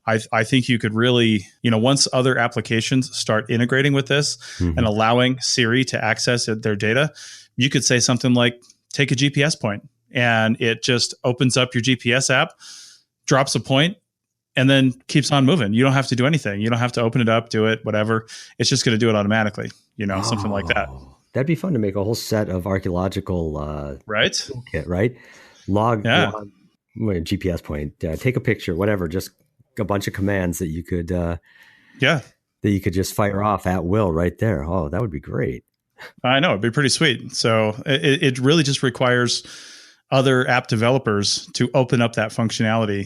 I think you could really, once other applications start integrating with this and allowing Siri to access their data, you could say something like, take a GPS point, and it just opens up your GPS app, drops a point, and then keeps on moving. You don't have to do anything. You don't have to open it up, do it, whatever. It's just going to do it automatically, something like that. That'd be fun to make a whole set of archaeological right? Toolkit, right? Log GPS point, take a picture, whatever, just a bunch of commands that you could that you could just fire off at will right there. Oh, that would be great. I know, it'd be pretty sweet. So it really just requires other app developers to open up that functionality,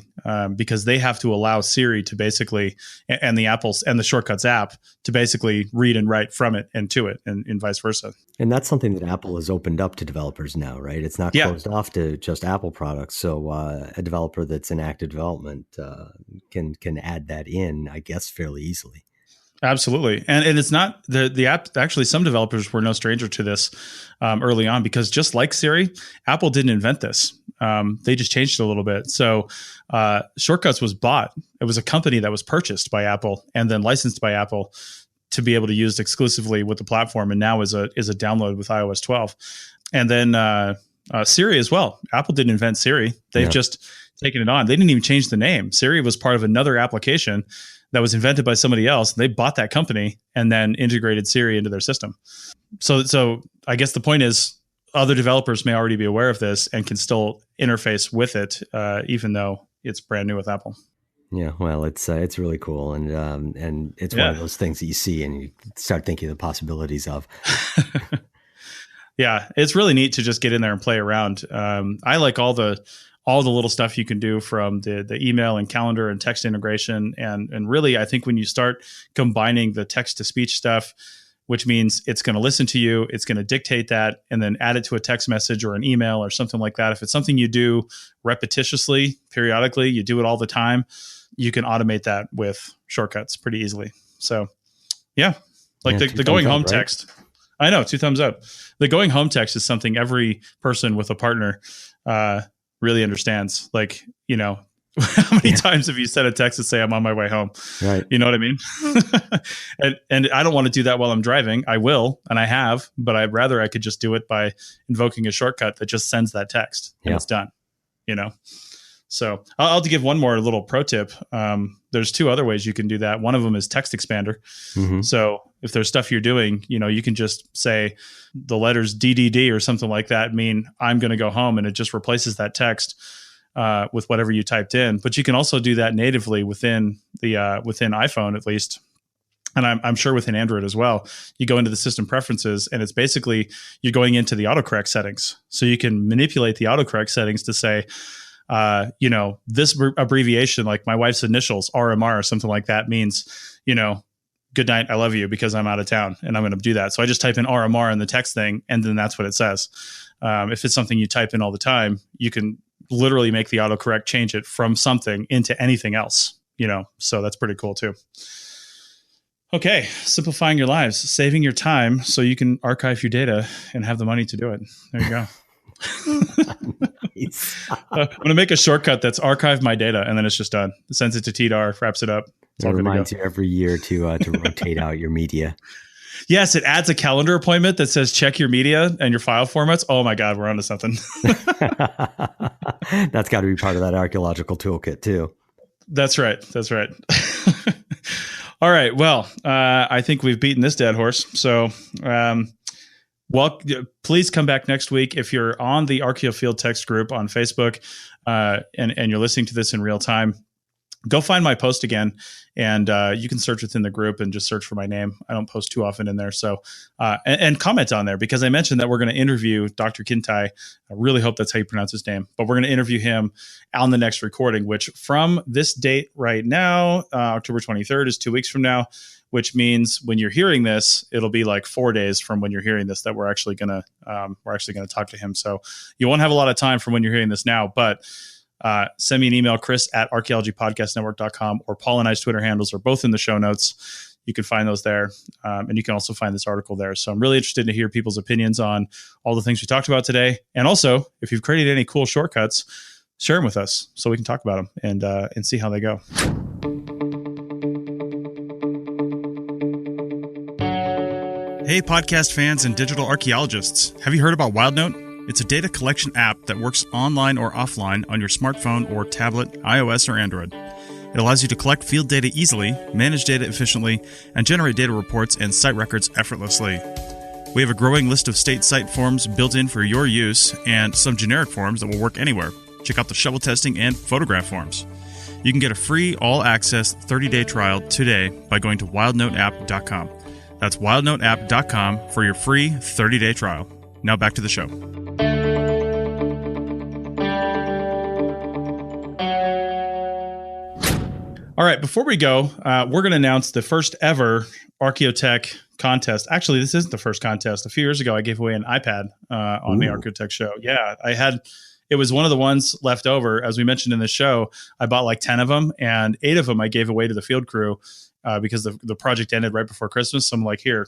because they have to allow Siri to basically, and the Apple's and the Shortcuts app to basically read and write from it and to it, and vice versa. And that's something that Apple has opened up to developers now, right? It's not closed off to just Apple products. So a developer that's in active development can add that in, I guess, fairly easily. Absolutely. And it's not the app. Actually, some developers were no stranger to this early on, because just like Siri, Apple didn't invent this. They just changed it a little bit. So Shortcuts was bought. It was a company that was purchased by Apple and then licensed by Apple to be able to use exclusively with the platform, and now is a download with iOS 12. And then Siri as well. Apple didn't invent Siri. They've just taken it on. They didn't even change the name. Siri was part of another application that was invented by somebody else. They bought that company and then integrated Siri into their system. So I guess the point is, other developers may already be aware of this and can still interface with it, even though it's brand new with Apple. Yeah, well, it's really cool, and it's one of those things that you see and you start thinking of the possibilities of. Yeah, it's really neat to just get in there and play around. I like all the little stuff you can do from the email and calendar and text integration. And really, I think when you start combining the text to speech stuff, which means it's going to listen to you, it's going to dictate that, and then add it to a text message or an email or something like that. If it's something you do repetitiously, periodically, you do it all the time, you can automate that with shortcuts pretty easily. So yeah, like the going home text. I know, 2 thumbs up. The going home text is something every person with a partner really understands. Like, how many times have you sent a text to say I'm on my way home? Right. You know what I mean? and I don't want to do that while I'm driving. I will, and I have, but I'd rather I could just do it by invoking a shortcut that just sends that text and it's done, So I'll give one more little pro tip. There's 2 other ways you can do that. One of them is text expander. Mm-hmm. So if there's stuff you're doing, you can just say the letters DDD or something like that mean I'm going to go home, and it just replaces that text with whatever you typed in. But you can also do that natively within iPhone, at least. And I'm sure within Android as well. You go into the system preferences, and it's basically you're going into the autocorrect settings. So you can manipulate the autocorrect settings to say, this abbreviation, like my wife's initials, RMR or something like that, means, good night, I love you, because I'm out of town and I'm going to do that. So I just type in RMR in the text thing, and then that's what it says. If it's something you type in all the time, you can literally make the autocorrect change it from something into anything else, so that's pretty cool too. Okay. Simplifying your lives, saving your time so you can archive your data and have the money to do it. There you go. Nice. I'm going to make a shortcut that's archive my data, and then it's just done. It sends it to TDAR, wraps it up. It reminds you every year to rotate out your media. Yes, it adds a calendar appointment that says check your media and your file formats. Oh my God, we're onto something. That's got to be part of that archaeological toolkit too. That's right. All right. Well, I think we've beaten this dead horse. So, please come back next week. If you're on the Archaeofield text group on Facebook and you're listening to this in real time, go find my post again, and you can search within the group and just search for my name. I don't post too often in there. So, and comment on there, because I mentioned that we're going to interview Dr. Kintai. I really hope that's how you pronounce his name, but we're going to interview him on the next recording, which from this date right now, October 23rd is 2 weeks from now, which means when you're hearing this, it'll be like 4 days from when you're hearing this that we're actually going to talk to him. So you won't have a lot of time from when you're hearing this now, but send me an email, chris@archaeologypodcastnetwork.com, or Paul and I's Twitter handles are both in the show notes. You can find those there. And you can also find this article there. So I'm really interested to hear people's opinions on all the things we talked about today. And also, if you've created any cool shortcuts, share them with us so we can talk about them and see how they go. Hey, podcast fans and digital archaeologists. Have you heard about WildNote? It's a data collection app that works online or offline on your smartphone or tablet, iOS or Android. It allows you to collect field data easily, manage data efficiently, and generate data reports and site records effortlessly. We have a growing list of state site forms built in for your use, and some generic forms that will work anywhere. Check out the shovel testing and photograph forms. You can get a free all-access 30-day trial today by going to wildnoteapp.com. That's wildnoteapp.com for your free 30-day trial. Now back to the show. All right, before we go, we're going to announce the first ever Archaeotech contest. Actually, this isn't the first contest. A few years ago, I gave away an iPad on the Archaeotech show. Yeah, it was one of the ones left over. As we mentioned in the show, I bought like 10 of them, and 8 of them I gave away to the field crew because the project ended right before Christmas. So I'm like, here,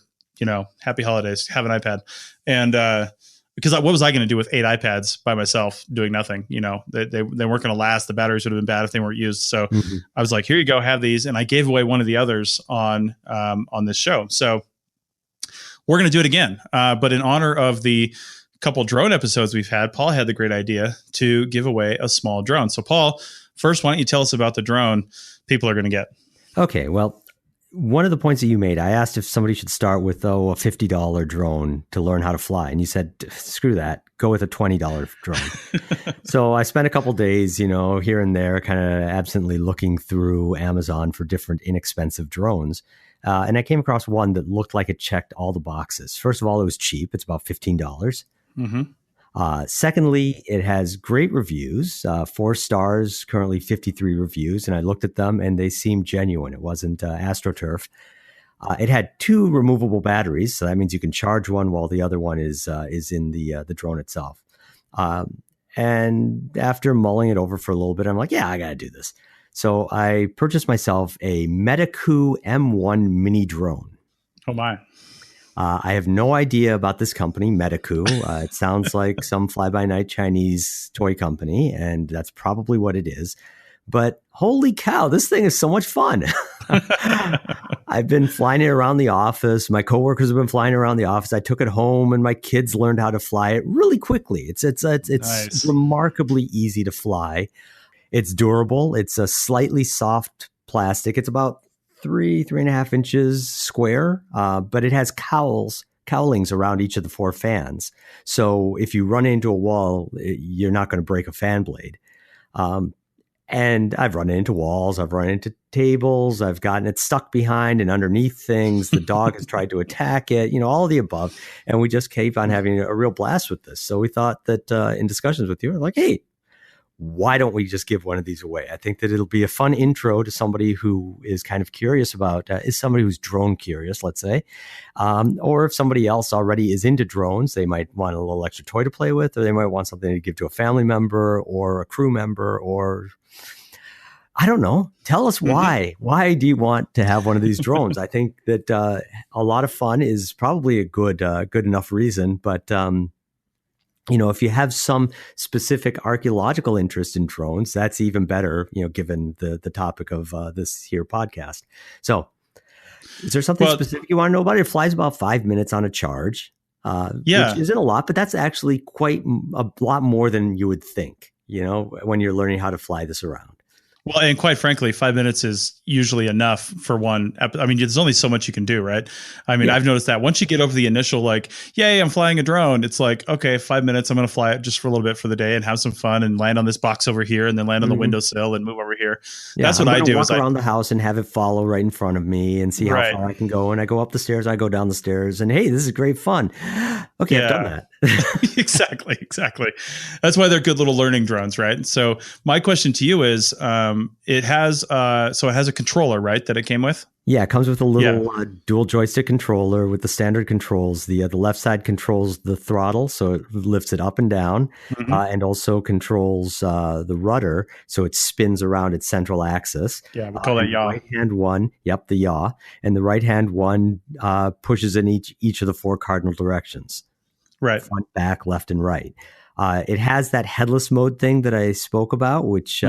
happy holidays, have an iPad. And because what was I going to do with 8 iPads by myself doing nothing? They weren't going to last. The batteries would have been bad if they weren't used. So I was like, here you go, have these. And I gave away one of the others on this show. So we're going to do it again. But in honor of the couple drone episodes we've had, Paul had the great idea to give away a small drone. So Paul, first, why don't you tell us about the drone people are going to get? Okay, well, one of the points that you made, I asked if somebody should start with, a $50 drone to learn how to fly. And you said, screw that, go with a $20 drone. So I spent a couple days, here and there, kind of absently looking through Amazon for different inexpensive drones. And I came across one that looked like it checked all the boxes. First of all, it was cheap. It's about $15. Secondly, it has great reviews, 4 stars, currently 53 reviews. And I looked at them and they seemed genuine. It wasn't AstroTurf. It had 2 removable batteries. So that means you can charge one while the other one is in the drone itself. And after mulling it over for a little bit, I'm like, yeah, I got to do this. So I purchased myself a Medicu M1 mini drone. Oh, my. I have no idea about this company, Medicu. It sounds like some fly-by-night Chinese toy company, and that's probably what it is. But holy cow, this thing is so much fun. I've been flying it around the office. My coworkers have been flying around the office. I took it home, and my kids learned how to fly it really quickly. It's Nice. remarkably easy to fly. It's durable. It's a slightly soft plastic. It's about 3.5 inches square, but it has cowlings around each of the 4 fans. So if you run into a wall, you're not going to break a fan blade. And I've run into walls. I've run into tables. I've gotten it stuck behind and underneath things. The dog has tried to attack it, all of the above. And we just keep on having a real blast with this. So we thought that in discussions with you, we're like, hey, why don't we just give one of these away? I think that it'll be a fun intro to somebody who is kind of curious about, is somebody who's drone curious, let's say. Or if somebody else already is into drones, they might want a little extra toy to play with, or they might want something to give to a family member or a crew member, or I don't know. Tell us why. Why do you want to have one of these drones? I think that a lot of fun is probably a good enough reason, but if you have some specific archaeological interest in drones, that's even better, given the topic of this here podcast. So is there something specific you want to know about it? It flies about 5 minutes on a charge, which isn't a lot, but that's actually quite a lot more than you would think, when you're learning how to fly this around. Well, and quite frankly, 5 minutes is usually enough for one. I mean, there's only so much you can do, right? I mean, I've noticed that once you get over the initial, like, yay, I'm flying a drone. It's like, okay, 5 minutes. I'm going to fly it just for a little bit for the day and have some fun and land on this box over here and then land on the windowsill and move over here. Yeah, that's what I do. Walk around the house and have it follow right in front of me and see how far I can go. And I go up the stairs, I go down the stairs, and hey, this is great fun. Okay, I've done that. Exactly. That's why they're good little learning drones, right? So my question to you is, it has a controller, right, that it came with? Yeah, it comes with a little dual joystick controller with the standard controls. The left side controls the throttle, so it lifts it up and down, and also controls the rudder, so it spins around its central axis. Yeah, we call that yaw. The right-hand one, the yaw, and the right-hand one pushes in each of the 4 cardinal directions. Right. Front, back, left, and right. It has that headless mode thing that I spoke about, which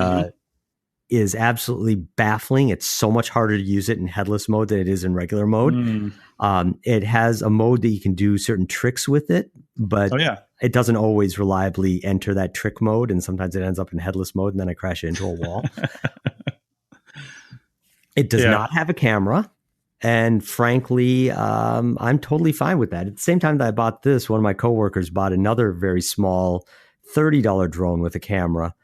is absolutely baffling. It's so much harder to use it in headless mode than it is in regular mode. It has a mode that you can do certain tricks with it, but it doesn't always reliably enter that trick mode. And sometimes it ends up in headless mode and then I crash it into a wall. It does not have a camera. And frankly, I'm totally fine with that. At the same time that I bought this, one of my coworkers bought another very small $30 drone with a camera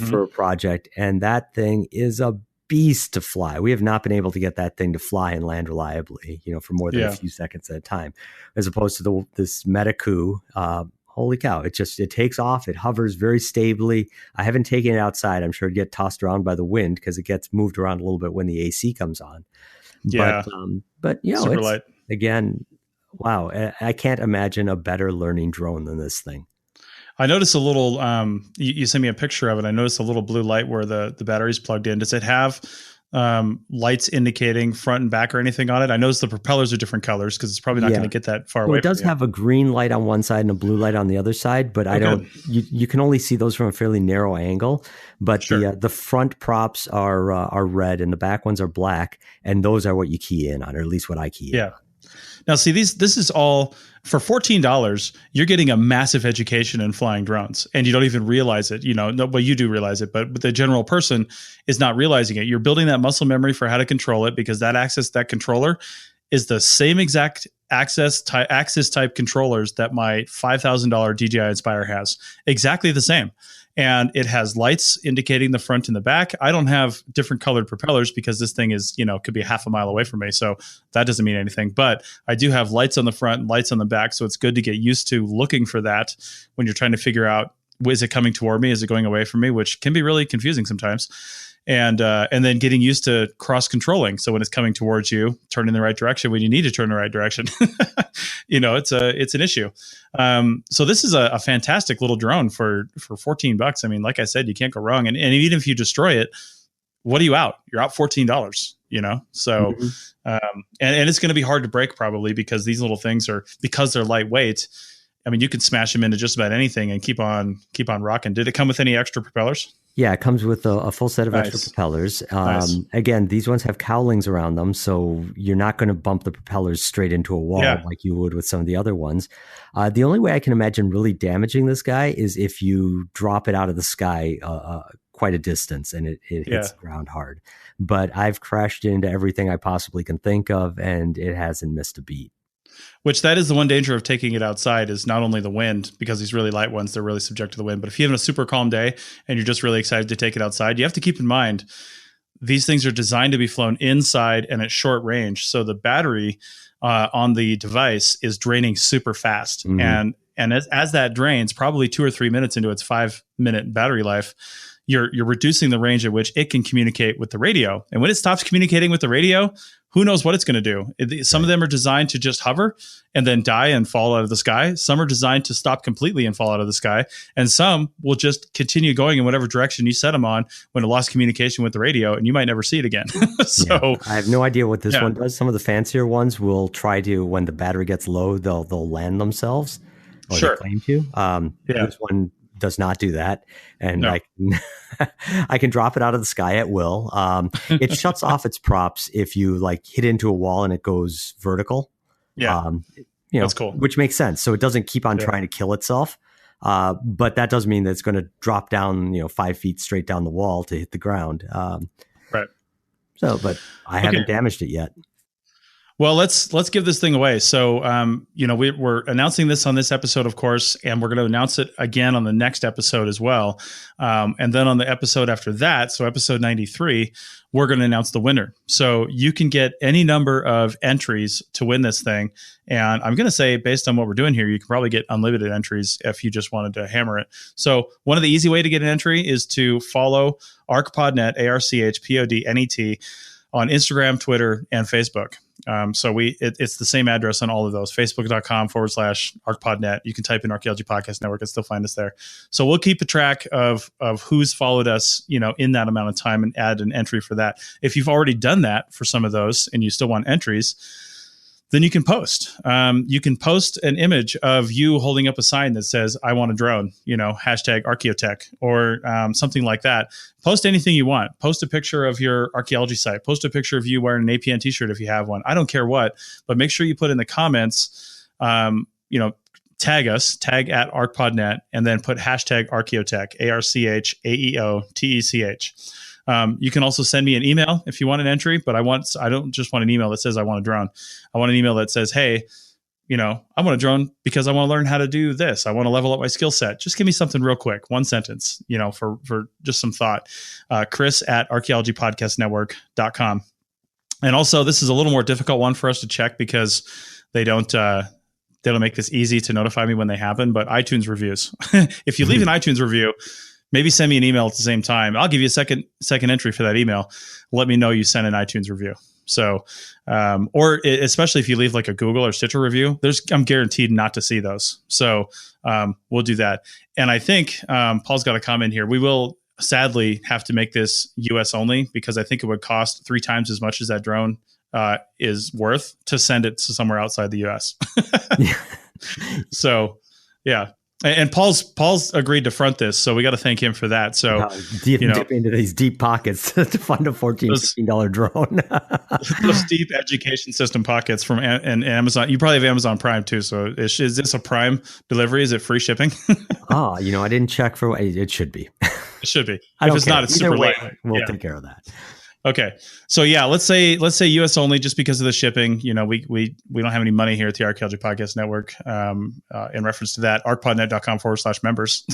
for a project. And that thing is a beast to fly. We have not been able to get that thing to fly and land reliably, for more than a few seconds at a time, as opposed to this Medicu. Holy cow. It takes off. It hovers very stably. I haven't taken it outside. I'm sure it'd get tossed around by the wind because it gets moved around a little bit when the AC comes on. Yeah. But super it's, light. Again, wow. I can't imagine a better learning drone than this thing. I noticed a little, you sent me a picture of it. I noticed a little blue light where the battery's plugged in. Does it have lights indicating front and back or anything on it? I noticed the propellers are different colors because it's probably not going to get that far away. It does have a green light on one side and a blue light on the other side, but you can only see those from a fairly narrow angle. But the front props are red and the back ones are black, and those are what you key in on, or at least what I key in on. Now, see, this is all for $14. You're getting a massive education in flying drones, and you don't even realize it. Well, you do realize it, but the general person is not realizing it. You're building that muscle memory for how to control it, because that controller is the same exact Axis type controllers that my $5,000 DJI Inspire has. Exactly the same. And it has lights indicating the front and the back. I don't have different colored propellers because this thing is, could be half a mile away from me. So that doesn't mean anything. But I do have lights on the front and lights on the back. So it's good to get used to looking for that when you're trying to figure out, is it coming toward me? Is it going away from me? Which can be really confusing sometimes. And then getting used to cross controlling. So when it's coming towards you, turn in the right direction when you need to turn in the right direction. It's an issue. So this is a fantastic little drone for $14. I mean, like I said, you can't go wrong. And even if you destroy it, what are you out? You're out $14. So and it's going to be hard to break probably because these little things because they're lightweight. I mean, you can smash them into just about anything and keep on rocking. Did it come with any extra propellers? Yeah, it comes with a full set of Nice. extra propellers. Nice. Again, these ones have cowlings around them, so you're not going to bump the propellers straight into a wall like you would with some of the other ones. The only way I can imagine really damaging this guy is if you drop it out of the sky quite a distance and it hits the ground hard. But I've crashed into everything I possibly can think of, and it hasn't missed a beat. Which that is the one danger of taking it outside is not only the wind, because these really light ones, they're really subject to the wind. But if you have a super calm day and you're just really excited to take it outside, you have to keep in mind, these things are designed to be flown inside and at short range. So the battery on the device is draining super fast. Mm-hmm. And as that drains, probably 2 or 3 minutes into its 5-minute battery life, you're reducing the range at which it can communicate with the radio. And when it stops communicating with the radio, who knows what it's going to do? Some of them are designed to just hover and then die and fall out of the sky. Some are designed to stop completely and fall out of the sky. And some will just continue going in whatever direction you set them on when it lost communication with the radio, and you might never see it again. I have no idea what this one does. Some of the fancier ones will try to, when the battery gets low, they'll land themselves. Or they claim to. This one does not do that, and I can drop it out of the sky at will. It shuts off its props if you hit into a wall and it goes vertical. That's cool, which makes sense. So it doesn't keep on trying to kill itself, but that does mean that it's going to drop down 5 feet straight down the wall to hit the ground. Right. So, but I haven't damaged it yet. Well, let's give this thing away. So, we're announcing this on this episode, of course, and we're going to announce it again on the next episode as well. And then on the episode after that, so episode 93, we're going to announce the winner. So you can get any number of entries to win this thing. And I'm going to say, based on what we're doing here, you can probably get unlimited entries if you just wanted to hammer it. So one of the easy way to get an entry is to follow ArchPodNet, ARCHPODNET, on Instagram, Twitter, and Facebook. It's the same address on all of those, facebook.com/ArchPodNet. You can type in Archaeology Podcast Network and still find us there. So we'll keep a track of who's followed us, in that amount of time and add an entry for that. If you've already done that for some of those and you still want entries, then you can post. You can post an image of you holding up a sign that says, I want a drone, #Archaeotech or something like that. Post anything you want. Post a picture of your archaeology site. Post a picture of you wearing an APN t-shirt if you have one. I don't care what, but make sure you put in the comments, tag us, tag at ArchPodNet, and then put #Archaeotech, ARCHAEOTECH. You can also send me an email if you want an entry, but I don't just want an email that says I want a drone. I want an email that says, hey, I want a drone because I want to learn how to do this. I want to level up my skill set. Just give me something real quick. One sentence, for just some thought. Chris at archaeologypodcastnetwork.com. And also, this is a little more difficult one for us to check because they don't make this easy to notify me when they happen, but iTunes reviews. If you leave an iTunes review, maybe send me an email at the same time. I'll give you a second entry for that email. Let me know you sent an iTunes review. So, especially if you leave a Google or Stitcher review, I'm guaranteed not to see those. So, we'll do that. And I think, Paul's got a comment here. We will sadly have to make this US only because I think it would cost 3 times as much as that drone, is worth to send it to somewhere outside the US. So, yeah. And Paul's agreed to front this, so we got to thank him for that. So dip into these deep pockets to fund a $14 drone. Those deep education system pockets from and Amazon. You probably have Amazon Prime too. So is this a Prime delivery? Is it free shipping? I didn't check for it. It should be. It should be. If it's not, it's super light. We'll take care of that. Okay. So yeah, let's say US only, just because of the shipping. You know, we don't have any money here at the Archaeology Podcast Network. In reference to that, archpodnet.com/members.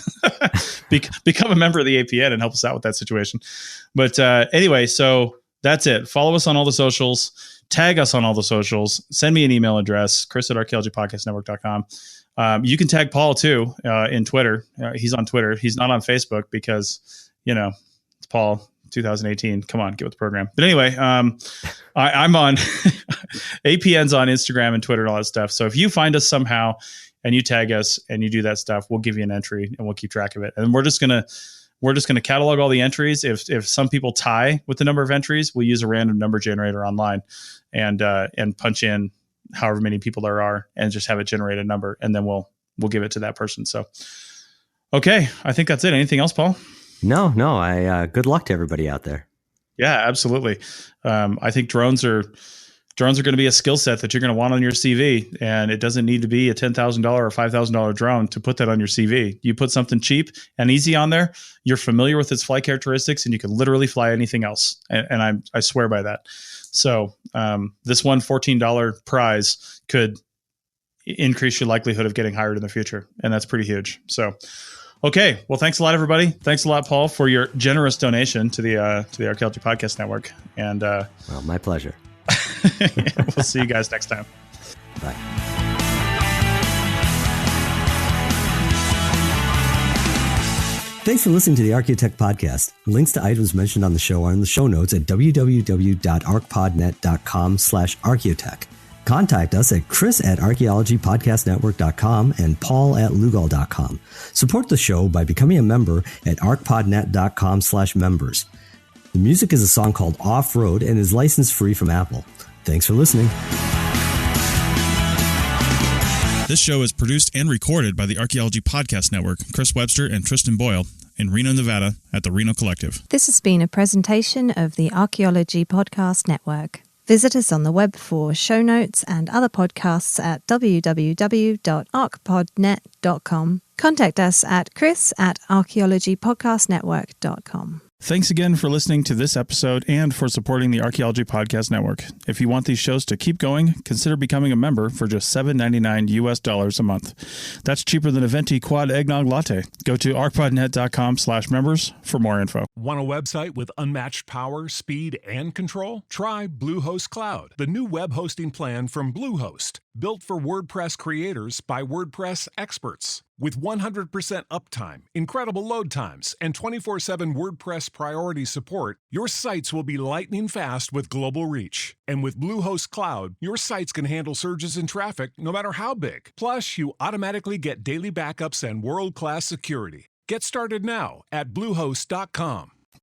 Become a member of the APN and help us out with that situation. But anyway, so that's it. Follow us on all the socials. Tag us on all the socials. Send me an email address, chris@archaeologypodcastnetwork.com. You can tag Paul too in Twitter. He's on Twitter. He's not on Facebook because, you know, it's Paul 2018. Come on, get with the program. But anyway, I'm on APN's on Instagram and Twitter and all that stuff. So if you find us somehow and you tag us and you do that stuff, we'll give you an entry and we'll keep track of it. And we're just gonna catalog all the entries. If some people tie with the number of entries, we'll use a random number generator online and punch in however many people there are and just have it generate a number, and then we'll give it to that person. So, okay, I think that's it. Anything else, Paul? No. Good luck to everybody out there. Yeah, absolutely. I think drones are going to be a skill set that you're going to want on your CV, and it doesn't need to be a $10,000 or $5,000 drone to put that on your CV. You put something cheap and easy on there, you're familiar with its flight characteristics, and you can literally fly anything else. And I swear by that. So this one $14 prize could increase your likelihood of getting hired in the future, and that's pretty huge. So, okay, well, thanks a lot, everybody. Thanks a lot, Paul, for your generous donation to the Archaeology Podcast Network. And well, my pleasure. We'll see you guys next time. Bye. Thanks for listening to the Archaeotech Podcast. Links to items mentioned on the show are in the show notes at www.archpodnet.com/archaeotech. Contact us at chris@archaeologypodcastnetwork.com and paul@lugal.com. Support the show by becoming a member at archpodnet.com/members. The music is a song called Off Road and is license free from Apple. Thanks for listening. This show is produced and recorded by the Archaeology Podcast Network, Chris Webster and Tristan Boyle, in Reno, Nevada, at the Reno Collective. This has been a presentation of the Archaeology Podcast Network. Visit us on the web for show notes and other podcasts at www.archpodnet.com. Contact us at chris@archaeologypodcastnetwork.com. Thanks again for listening to this episode and for supporting the Archaeology Podcast Network. If you want these shows to keep going, consider becoming a member for just $7.99 US a month. That's cheaper than a venti quad eggnog latte. Go to archpodnet.com/members for more info. Want a website with unmatched power, speed, and control? Try Bluehost Cloud, the new web hosting plan from Bluehost, built for WordPress creators by WordPress experts. With 100% uptime, incredible load times, and 24/7 WordPress priority support, your sites will be lightning fast with global reach. And with Bluehost Cloud, your sites can handle surges in traffic no matter how big. Plus, you automatically get daily backups and world-class security. Get started now at Bluehost.com.